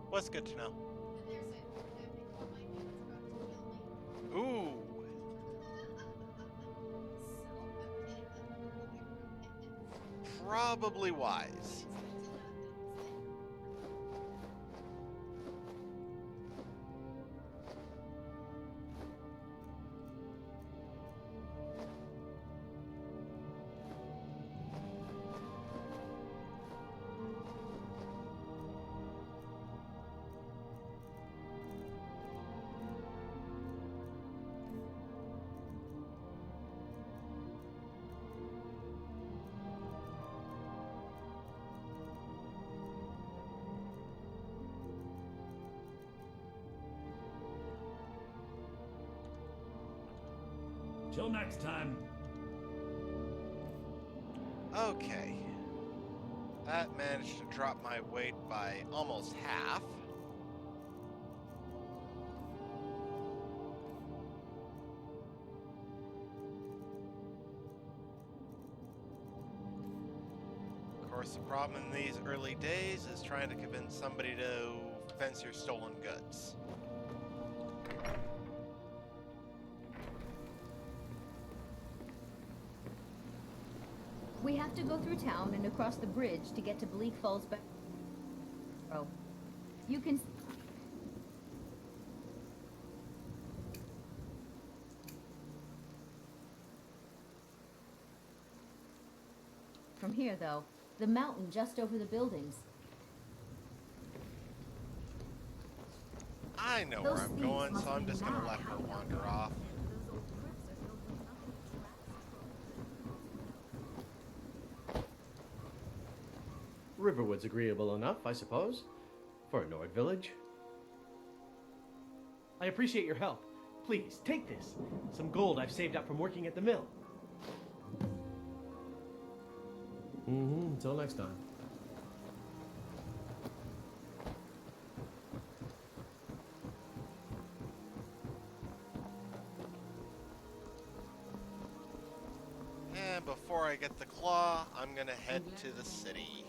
What's good to know? Ooh. Probably wise. Till next time. Okay. That managed to drop my weight by almost half. Of course, the problem in these early days is trying to convince somebody to fence your stolen goods. We have to go through town and across the bridge to get to Bleak Falls Barrow. You can... From here, though, the mountain just over the buildings. I know where I'm going, so I'm just gonna let her wander off. Riverwood's agreeable enough, I suppose, for a Nord village. I appreciate your help. Please, take this. Some gold I've saved up from working at the mill. Until next time. And before I get the claw, I'm gonna head to the city.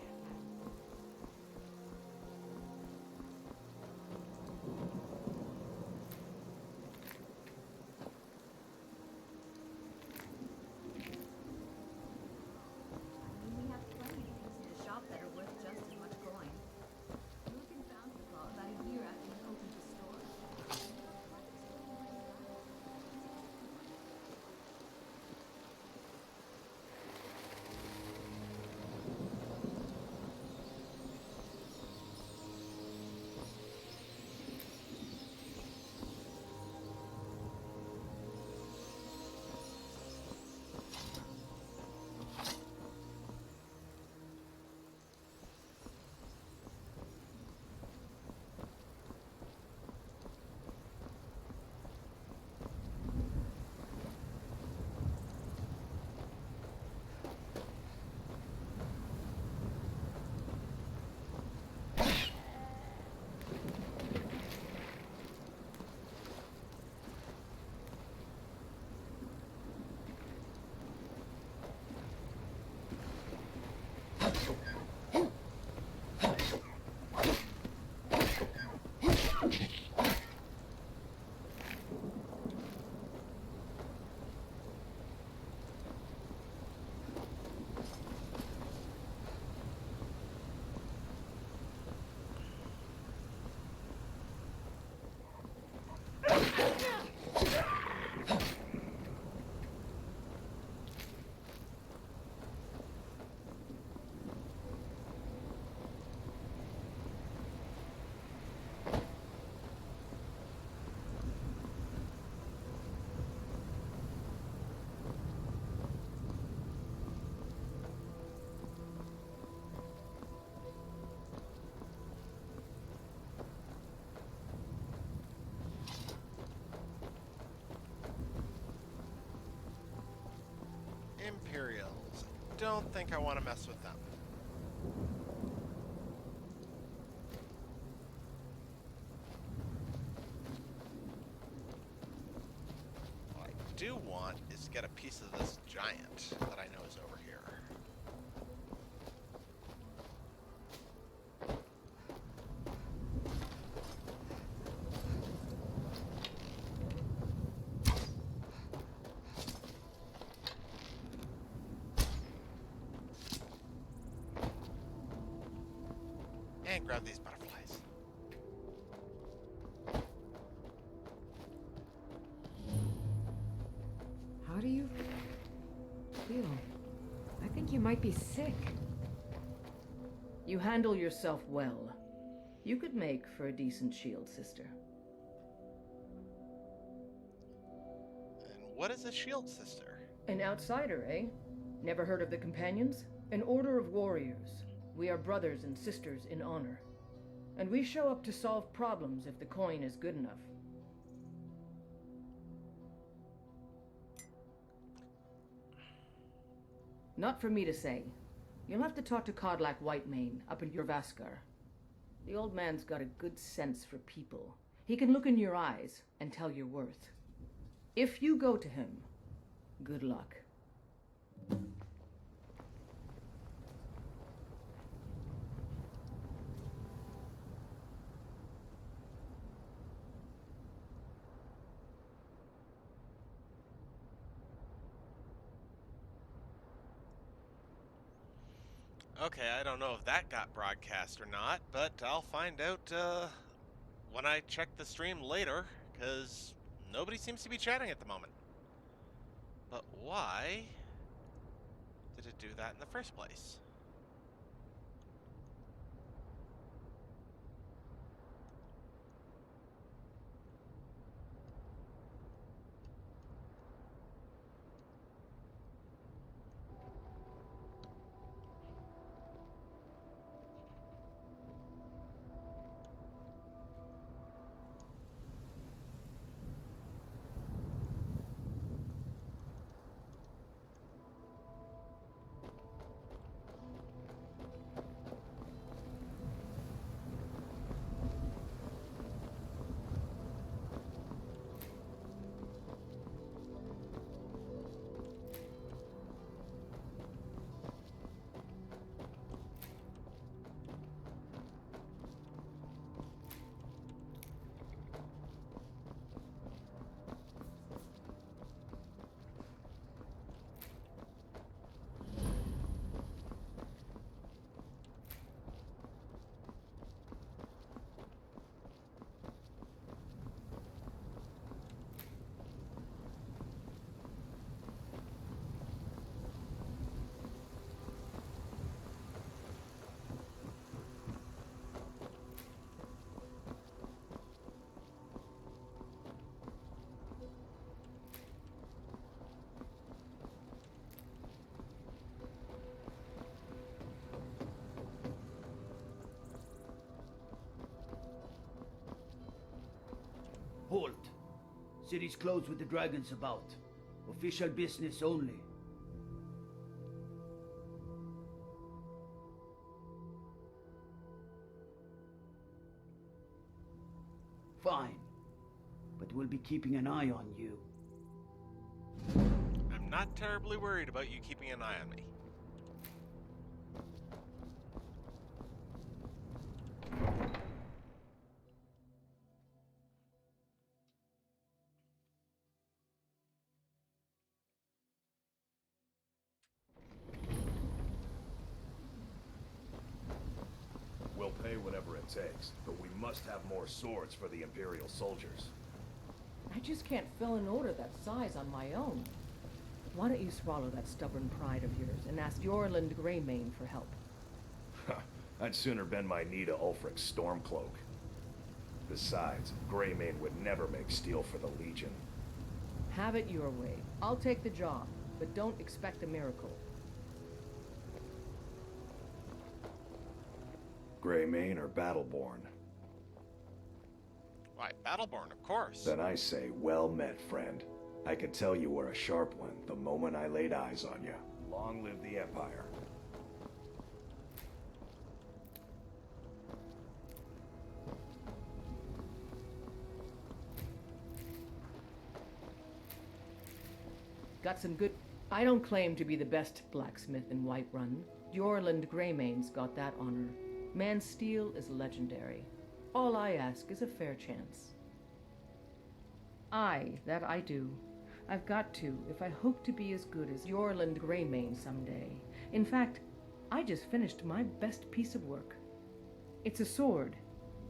don't think I want to mess with them. What I do want is to get a piece of this giant that I know is over here. And grab these butterflies. How do you feel? I think you might be sick. You handle yourself well. You could make for a decent shield, sister. And what is a shield sister? An outsider, eh? Never heard of the Companions? An order of warriors. We are brothers and sisters in honor. And we show up to solve problems if the coin is good enough. Not for me to say. You'll have to talk to Codlac Whitemane up in Jorvaskar. The old man's got a good sense for people. He can look in your eyes and tell your worth. If you go to him, good luck. Okay, I don't know if that got broadcast or not, but I'll find out when I check the stream later, because nobody seems to be chatting at the moment. But why did it do that in the first place? Halt. City's closed with the dragons about. Official business only. Fine. But we'll be keeping an eye on you. I'm not terribly worried about you keeping an eye on me. We'll pay whatever it takes, but we must have more swords for the Imperial soldiers. I just can't fill an order that size on my own. Why don't you swallow that stubborn pride of yours and ask Yorland Greymane for help? I'd sooner bend my knee to Ulfric's Stormcloak. Besides, Greymane would never make steel for the Legion. Have it your way. I'll take the job, but don't expect a miracle. Greymane or Battleborn? Why, Battleborn, of course. Then I say, well met, friend. I could tell you were a sharp one the moment I laid eyes on you. Long live the Empire. Got some good... I don't claim to be the best blacksmith in Whiterun. Jorland Greymane's got that honor. Man's steel is legendary. All I ask is a fair chance. Aye, that I do. I've got to, if I hope to be as good as Jorland Greymane someday. In fact, I just finished my best piece of work. It's a sword.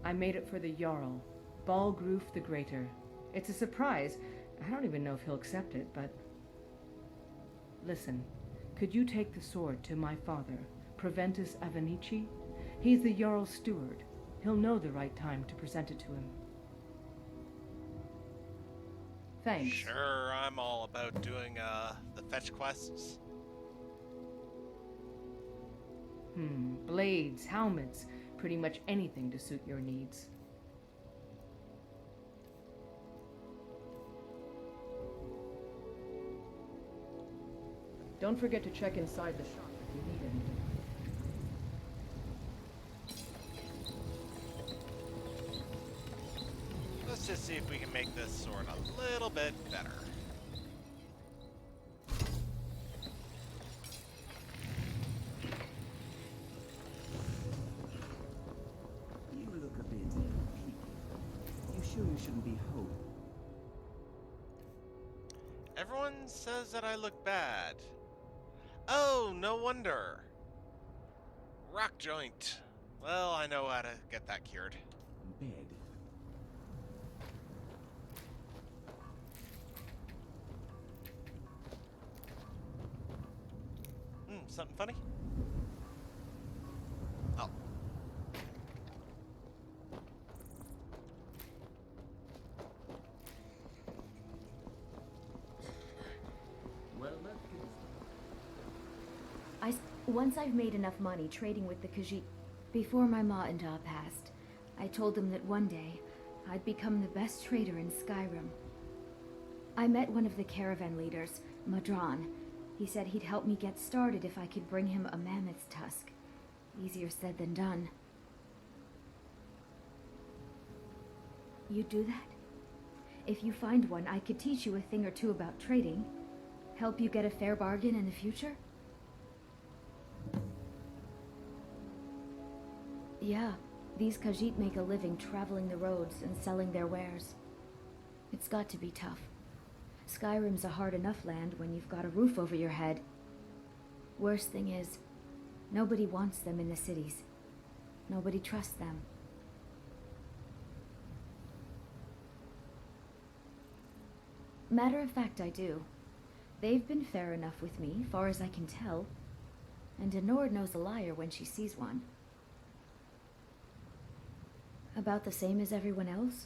I made it for the Jarl, Balgruf the Greater. It's a surprise. I don't even know if he'll accept it, but... Listen, could you take the sword to my father, Proventus Avenici? He's the Jarl's steward. He'll know the right time to present it to him. Thanks. Sure, I'm all about doing the fetch quests. Blades, helmets, pretty much anything to suit your needs. Don't forget to check inside the shop if you need anything. Let's just see if we can make this sword a little bit better. You look a bit peaky. You sure you shouldn't be home? Everyone says that I look bad. Oh, no wonder. Rock joint. Well, I know how to get that cured. Bed. Something funny? Oh. Well, Once I've made enough money trading with the Khajiit, before my ma and Da passed, I told them that one day I'd become the best trader in Skyrim. I met one of the caravan leaders, Madran. He said he'd help me get started if I could bring him a mammoth's tusk. Easier said than done. You'd do that? If you find one, I could teach you a thing or two about trading. Help you get a fair bargain in the future? Yeah, these Khajiit make a living traveling the roads and selling their wares. It's got to be tough. Skyrim's a hard enough land when you've got a roof over your head. Worst thing is, nobody wants them in the cities. Nobody trusts them. Matter of fact, I do. They've been fair enough with me, far as I can tell. And Denord knows a liar when she sees one. About the same as everyone else.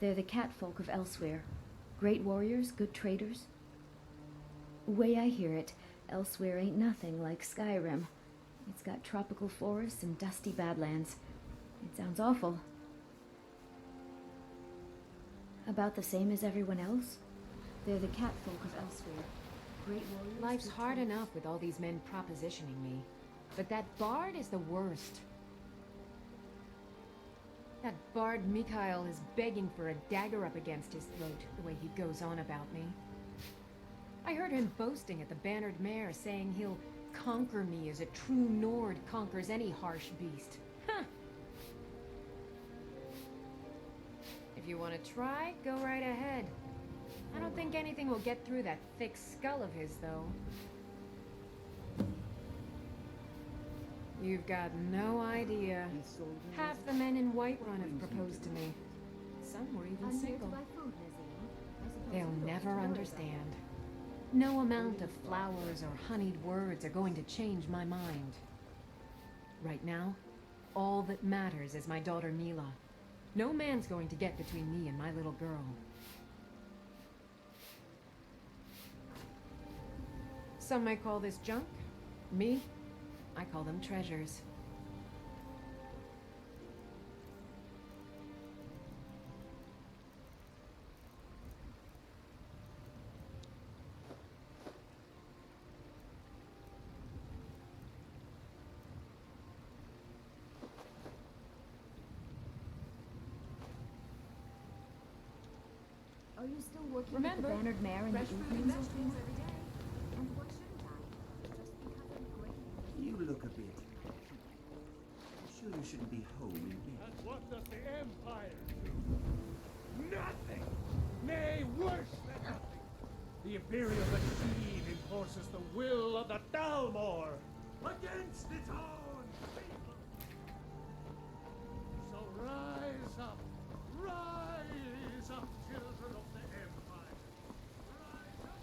They're the catfolk of Elsewhere. Great warriors, good traders. Way I hear it, Elsewhere ain't nothing like Skyrim. It's got tropical forests and dusty badlands. It sounds awful. About the same as everyone else. They're the catfolk of Elsewhere. Great warriors. Life's hard enough with all these men propositioning me. But that bard is the worst. That bard Mikhail is begging for a dagger up against his throat, the way he goes on about me. I heard him boasting at the Bannered Mare, saying he'll conquer me as a true Nord conquers any harsh beast. Huh. If you want to try, go right ahead. I don't think anything will get through that thick skull of his, though. You've got no idea. Half the men in Whiterun have proposed to me. Some were even single. They'll never understand. No amount of flowers or honeyed words are going to change my mind. Right now, all that matters is my daughter Mila. No man's going to get between me and my little girl. Some might call this junk. Me, I call them treasures. you still working Remember, with the bannered mare and the fresh fruit and evenings? vegetables every day. And why shouldn't I? Just because I'm great. You look a bit. Sure you shouldn't be home in bed. And what does the Empire do? Nothing! Nay, worse than nothing! The Imperial machine enforces the will of the Dalmor against its own people! So rise up, children of the Empire! Rise up!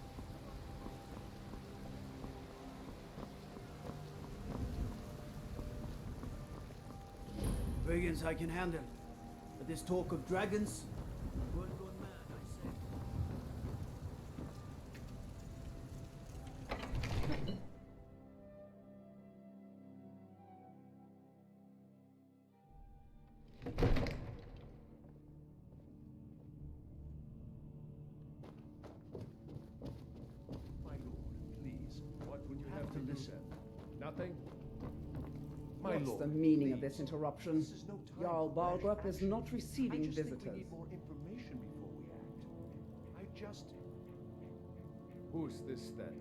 Brigands I can handle. But this talk of dragons, world gone mad, I say. My lord, please, what would you have to listen? Nothing? My What's lord, the meaning of please. this interruption? This is no time Jarl for rash Balgrup is action. not receiving I just visitors. think we need more information before we act. I just... Who's this then?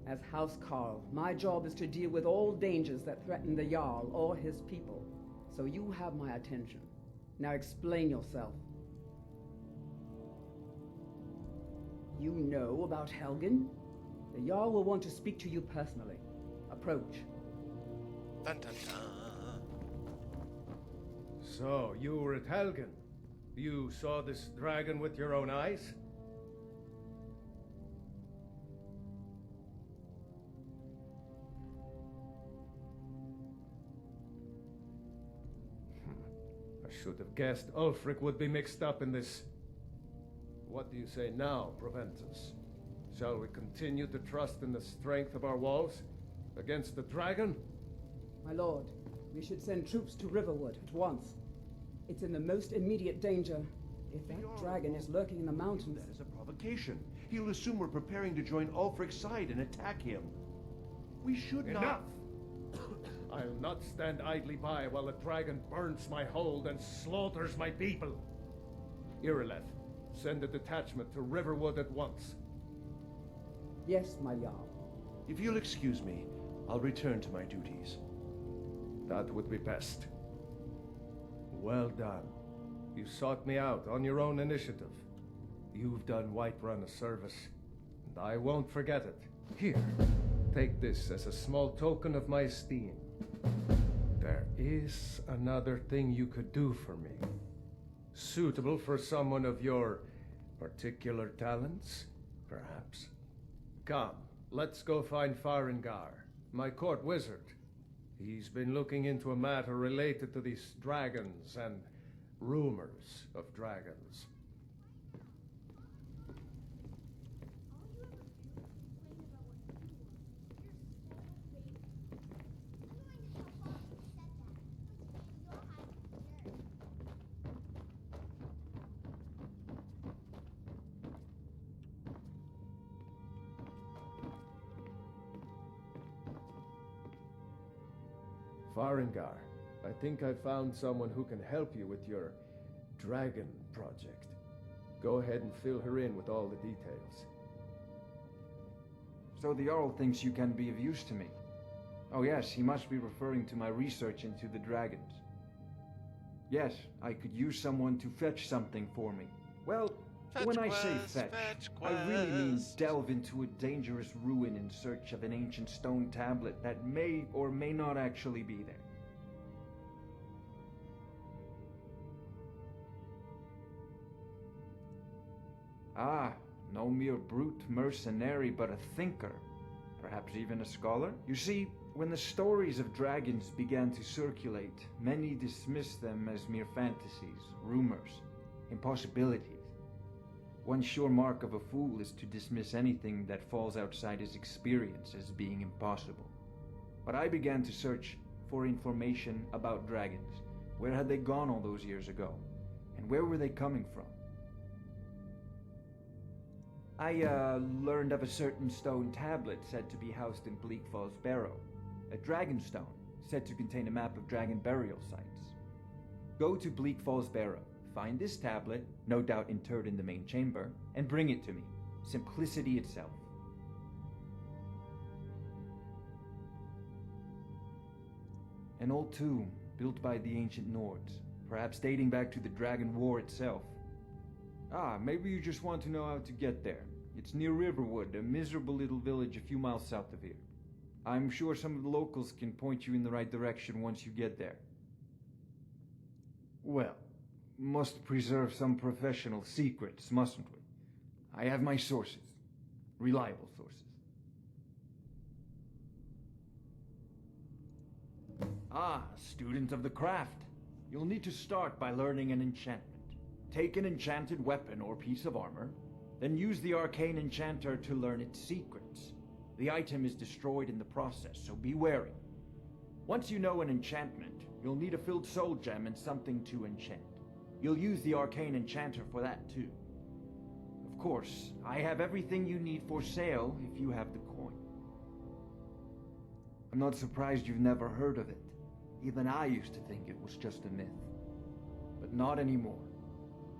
As House Carl, my job is to deal with all dangers that threaten the Jarl or his people. So you have my attention. Now explain yourself. You know about Helgen? The Jarl will want to speak to you personally. Approach. Dun dun dun. So, you were at Helgen. You saw this dragon with your own eyes? I should have guessed Ulfric would be mixed up in this. What do you say now, Proventus? Shall we continue to trust in the strength of our walls against the dragon? My lord, we should send troops to Riverwood at once. It's in the most immediate danger. If that dragon is lurking in the mountains... That is a provocation. He'll assume we're preparing to join Ulfric's side and attack him. We should not... Enough! I'll not stand idly by while the dragon burns my hold and slaughters my people. Irileth, send a detachment to Riverwood at once. Yes, my Jarl. If you'll excuse me, I'll return to my duties. That would be best. Well done. You sought me out on your own initiative. You've done Whiterun a service, and I won't forget it. Here, take this as a small token of my esteem. There is another thing you could do for me. Suitable for someone of your particular talents, perhaps. Come, let's go find Farengar, my court wizard. He's been looking into a matter related to these dragons and rumors of dragons. Farengar, I think I found someone who can help you with your dragon project. Go ahead and fill her in with all the details. So the Jarl thinks you can be of use to me. Oh yes, he must be referring to my research into the dragons. Yes, I could use someone to fetch something for me. Well, when I say fetch, I really mean delve into a dangerous ruin in search of an ancient stone tablet that may or may not actually be there. Ah, no mere brute mercenary, but a thinker. Perhaps even a scholar? You see, when the stories of dragons began to circulate, many dismissed them as mere fantasies, rumors, impossibilities. One sure mark of a fool is to dismiss anything that falls outside his experience as being impossible. But I began to search for information about dragons. Where had they gone all those years ago? And where were they coming from? I learned of a certain stone tablet said to be housed in Bleak Falls Barrow. A dragon stone, said to contain a map of dragon burial sites. Go to Bleak Falls Barrow, find this tablet, no doubt interred in the main chamber, and bring it to me. Simplicity itself. An old tomb built by the ancient Nords, perhaps dating back to the Dragon War itself. Ah, maybe you just want to know how to get there. It's near Riverwood, a miserable little village a few miles south of here. I'm sure some of the locals can point you in the right direction once you get there. Well, must preserve some professional secrets, mustn't we? I have my sources. Reliable sources. Ah, student of the craft. You'll need to start by learning an enchantment. Take an enchanted weapon or piece of armor, then use the arcane enchanter to learn its secrets. The item is destroyed in the process, so be wary. Once you know an enchantment, you'll need a filled soul gem and something to enchant. You'll use the arcane enchanter for that too. Of course, I have everything you need for sale if you have the coin. I'm not surprised you've never heard of it. Even I used to think it was just a myth. But not anymore.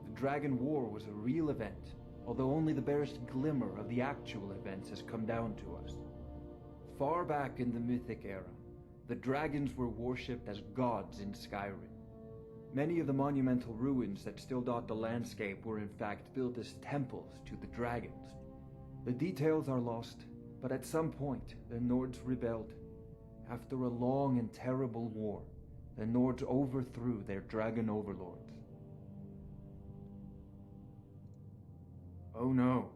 The Dragon War was a real event, although only the barest glimmer of the actual events has come down to us. Far back in the Mythic era, the dragons were worshipped as gods in Skyrim. Many of the monumental ruins that still dot the landscape were in fact built as temples to the dragons. The details are lost, but at some point the Nords rebelled. After a long and terrible war, the Nords overthrew their dragon overlords. Oh no,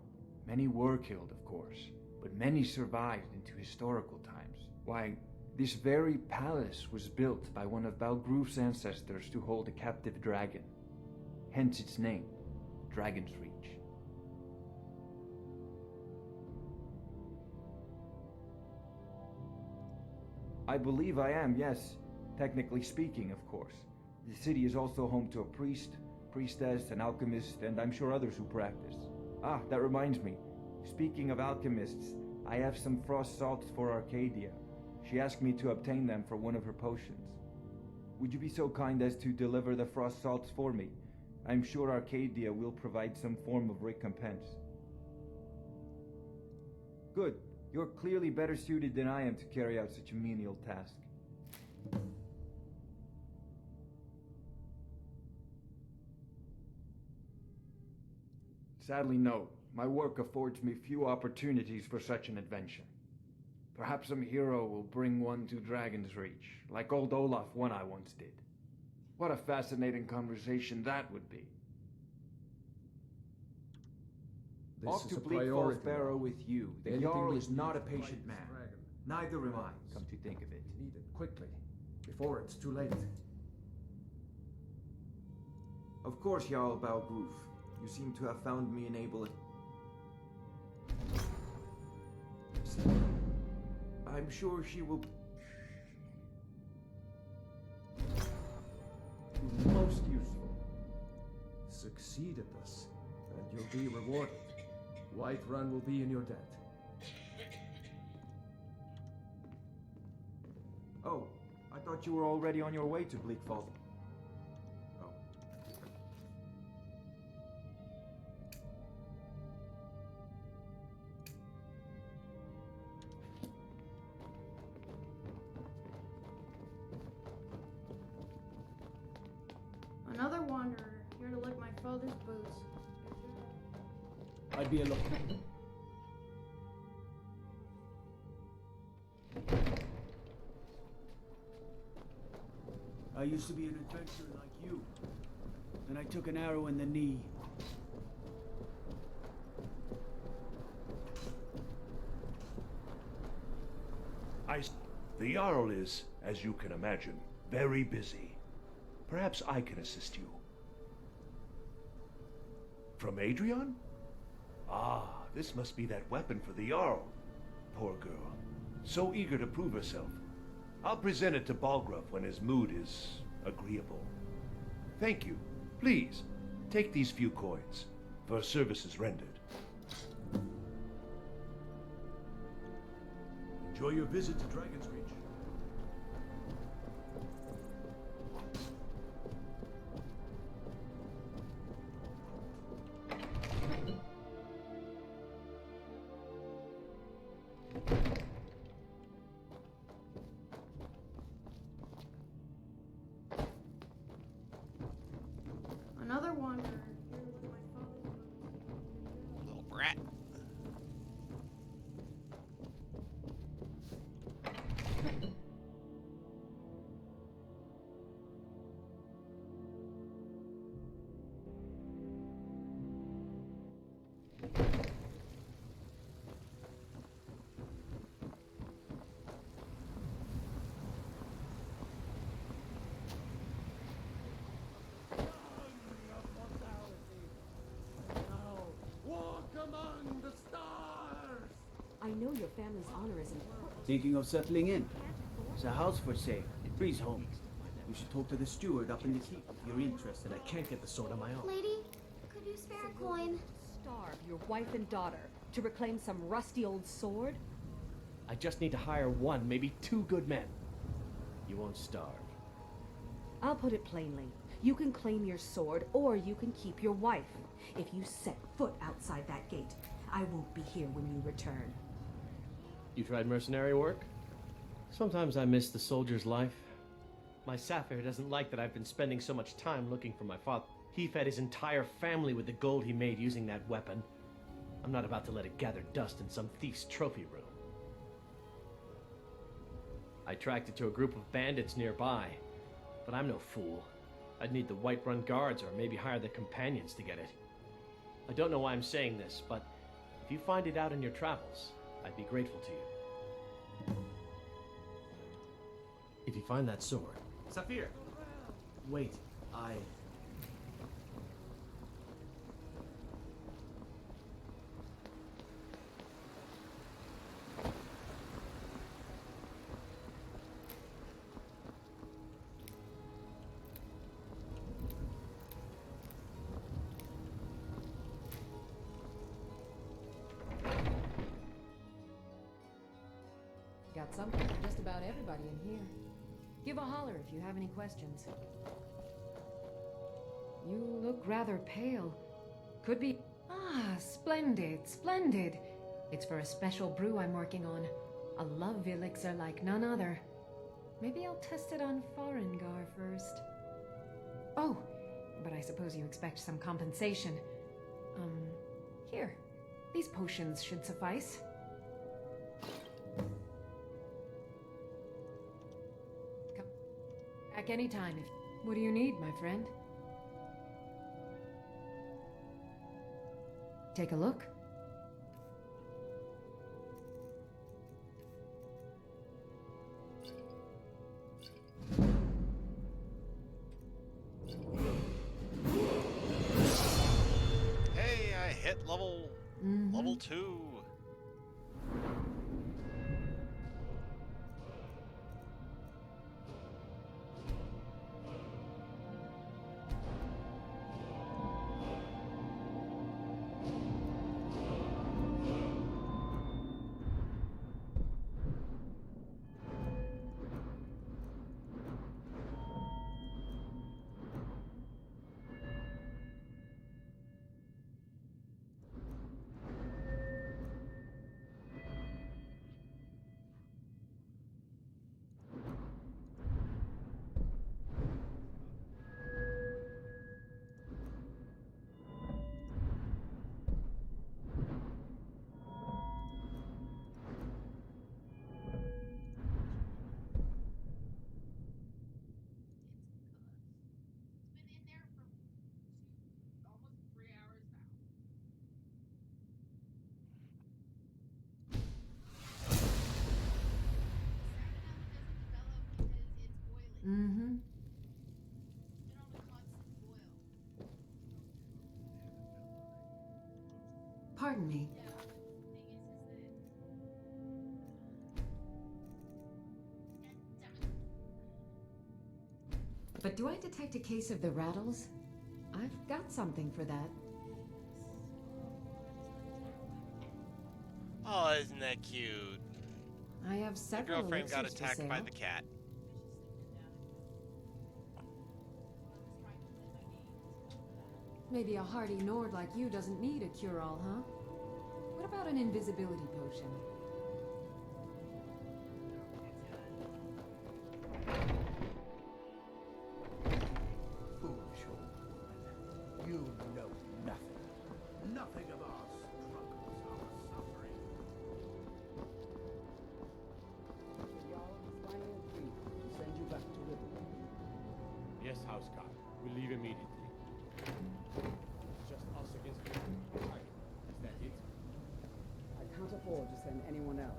many were killed, of course, but many survived into historical times. Why, this very palace was built by one of Balgruf's ancestors to hold a captive dragon. Hence its name, Dragon's Reach. I believe I am, yes. Technically speaking, of course. The city is also home to a priest, priestess, an alchemist, and I'm sure others who practice. Ah, that reminds me. Speaking of alchemists, I have some frost salts for Arcadia. She asked me to obtain them for one of her potions. Would you be so kind as to deliver the frost salts for me? I'm sure Arcadia will provide some form of recompense. Good. You're clearly better suited than I am to carry out such a menial task. Sadly, no. My work affords me few opportunities for such an adventure. Perhaps some hero will bring one to Dragon's Reach, like old Olaf one I once did. What a fascinating conversation that would be. Off to Bleak Falls Barrow with you. The Jarl is not a patient man. Neither am I, come to think of it. Need it quickly, before it's too late. Of course, Jarl Balgruf. You seem to have found me enable it. I'm sure she will... be most useful. Succeed at this, and you'll be rewarded. Whiterun will be in your debt. Oh, I thought you were already on your way to Bleak Falls. Oh. Another wanderer, here to lick my father's boots. I'd be alone. I used to be an adventurer like you. Then I took an arrow in the knee. The Jarl is, as you can imagine, very busy. Perhaps I can assist you. From Adrian? Ah, this must be that weapon for the Jarl. Poor girl. So eager to prove herself. I'll present it to Balgruf when his mood is agreeable. Thank you. Please, take these few coins for services rendered. Enjoy your visit to Dragon's Reach. know your family's honor is important. Thinking of settling in? There's a house for sale. Breeze Home. You should talk to the steward up in the keep if you're interested. I can't get the sword on my own. Lady, could you spare a coin? Starve your wife and daughter to reclaim some rusty old sword? I just need to hire one, maybe two good men. You won't starve. I'll put it plainly. You can claim your sword, or you can keep your wife. If you set foot outside that gate, I won't be here when you return. You tried mercenary work? Sometimes I miss the soldier's life. My Sapphire doesn't like that I've been spending so much time looking for my father. He fed his entire family with the gold he made using that weapon. I'm not about to let it gather dust in some thief's trophy room. I tracked it to a group of bandits nearby, but I'm no fool. I'd need the Whiterun guards or maybe hire the companions to get it. I don't know why I'm saying this, but if you find it out in your travels, I'd be grateful to you. If you find that sword... Saphir! Wait, I... Got something for just about everybody in here. Give a holler if you have any questions. You look rather pale. Could be... Ah, splendid, splendid. It's for a special brew I'm working on. A love elixir like none other. Maybe I'll test it on Farengar first. Oh, but I suppose you expect some compensation. Here. These potions should suffice. Come back anytime if... What do you need, my friend? Take a look. Hey, I hit level 2. Mm-hmm. Pardon me. But do I detect a case of the rattles? I've got something for that. Oh, isn't that cute? I have My several girlfriend got elixirs for attacked by sale. the cat. Maybe a hardy Nord like you doesn't need a cure-all, huh? What about an invisibility potion? Foolish old woman. You know nothing. Nothing of our struggles, our suffering. The Jarl has finally agreed to send you back to Riverwood. Yes, Housecarl. We'll leave immediately. It's just us against the target. Is that it? I can't afford to send anyone else.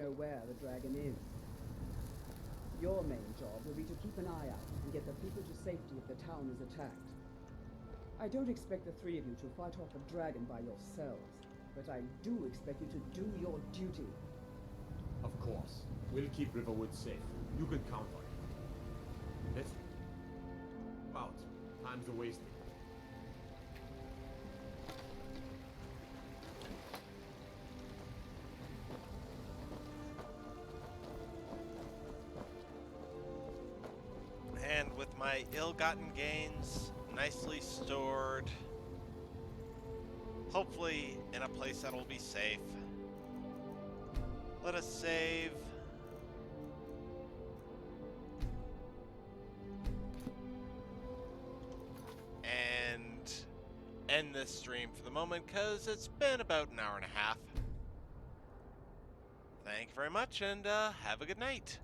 know where the dragon is. Your main job will be to keep an eye out and get the people to safety if the town is attacked. I don't expect the three of you to fight off the dragon by yourselves, but I do expect you to do your duty. Of course. We'll keep Riverwood safe. You can count on it. Let's... out. Time's a-wasting. And with my ill-gotten gains nicely stored, hopefully in a place that will be safe, let us save. And end this stream for the moment, because it's been about an hour and a half. Thank you very much, and have a good night.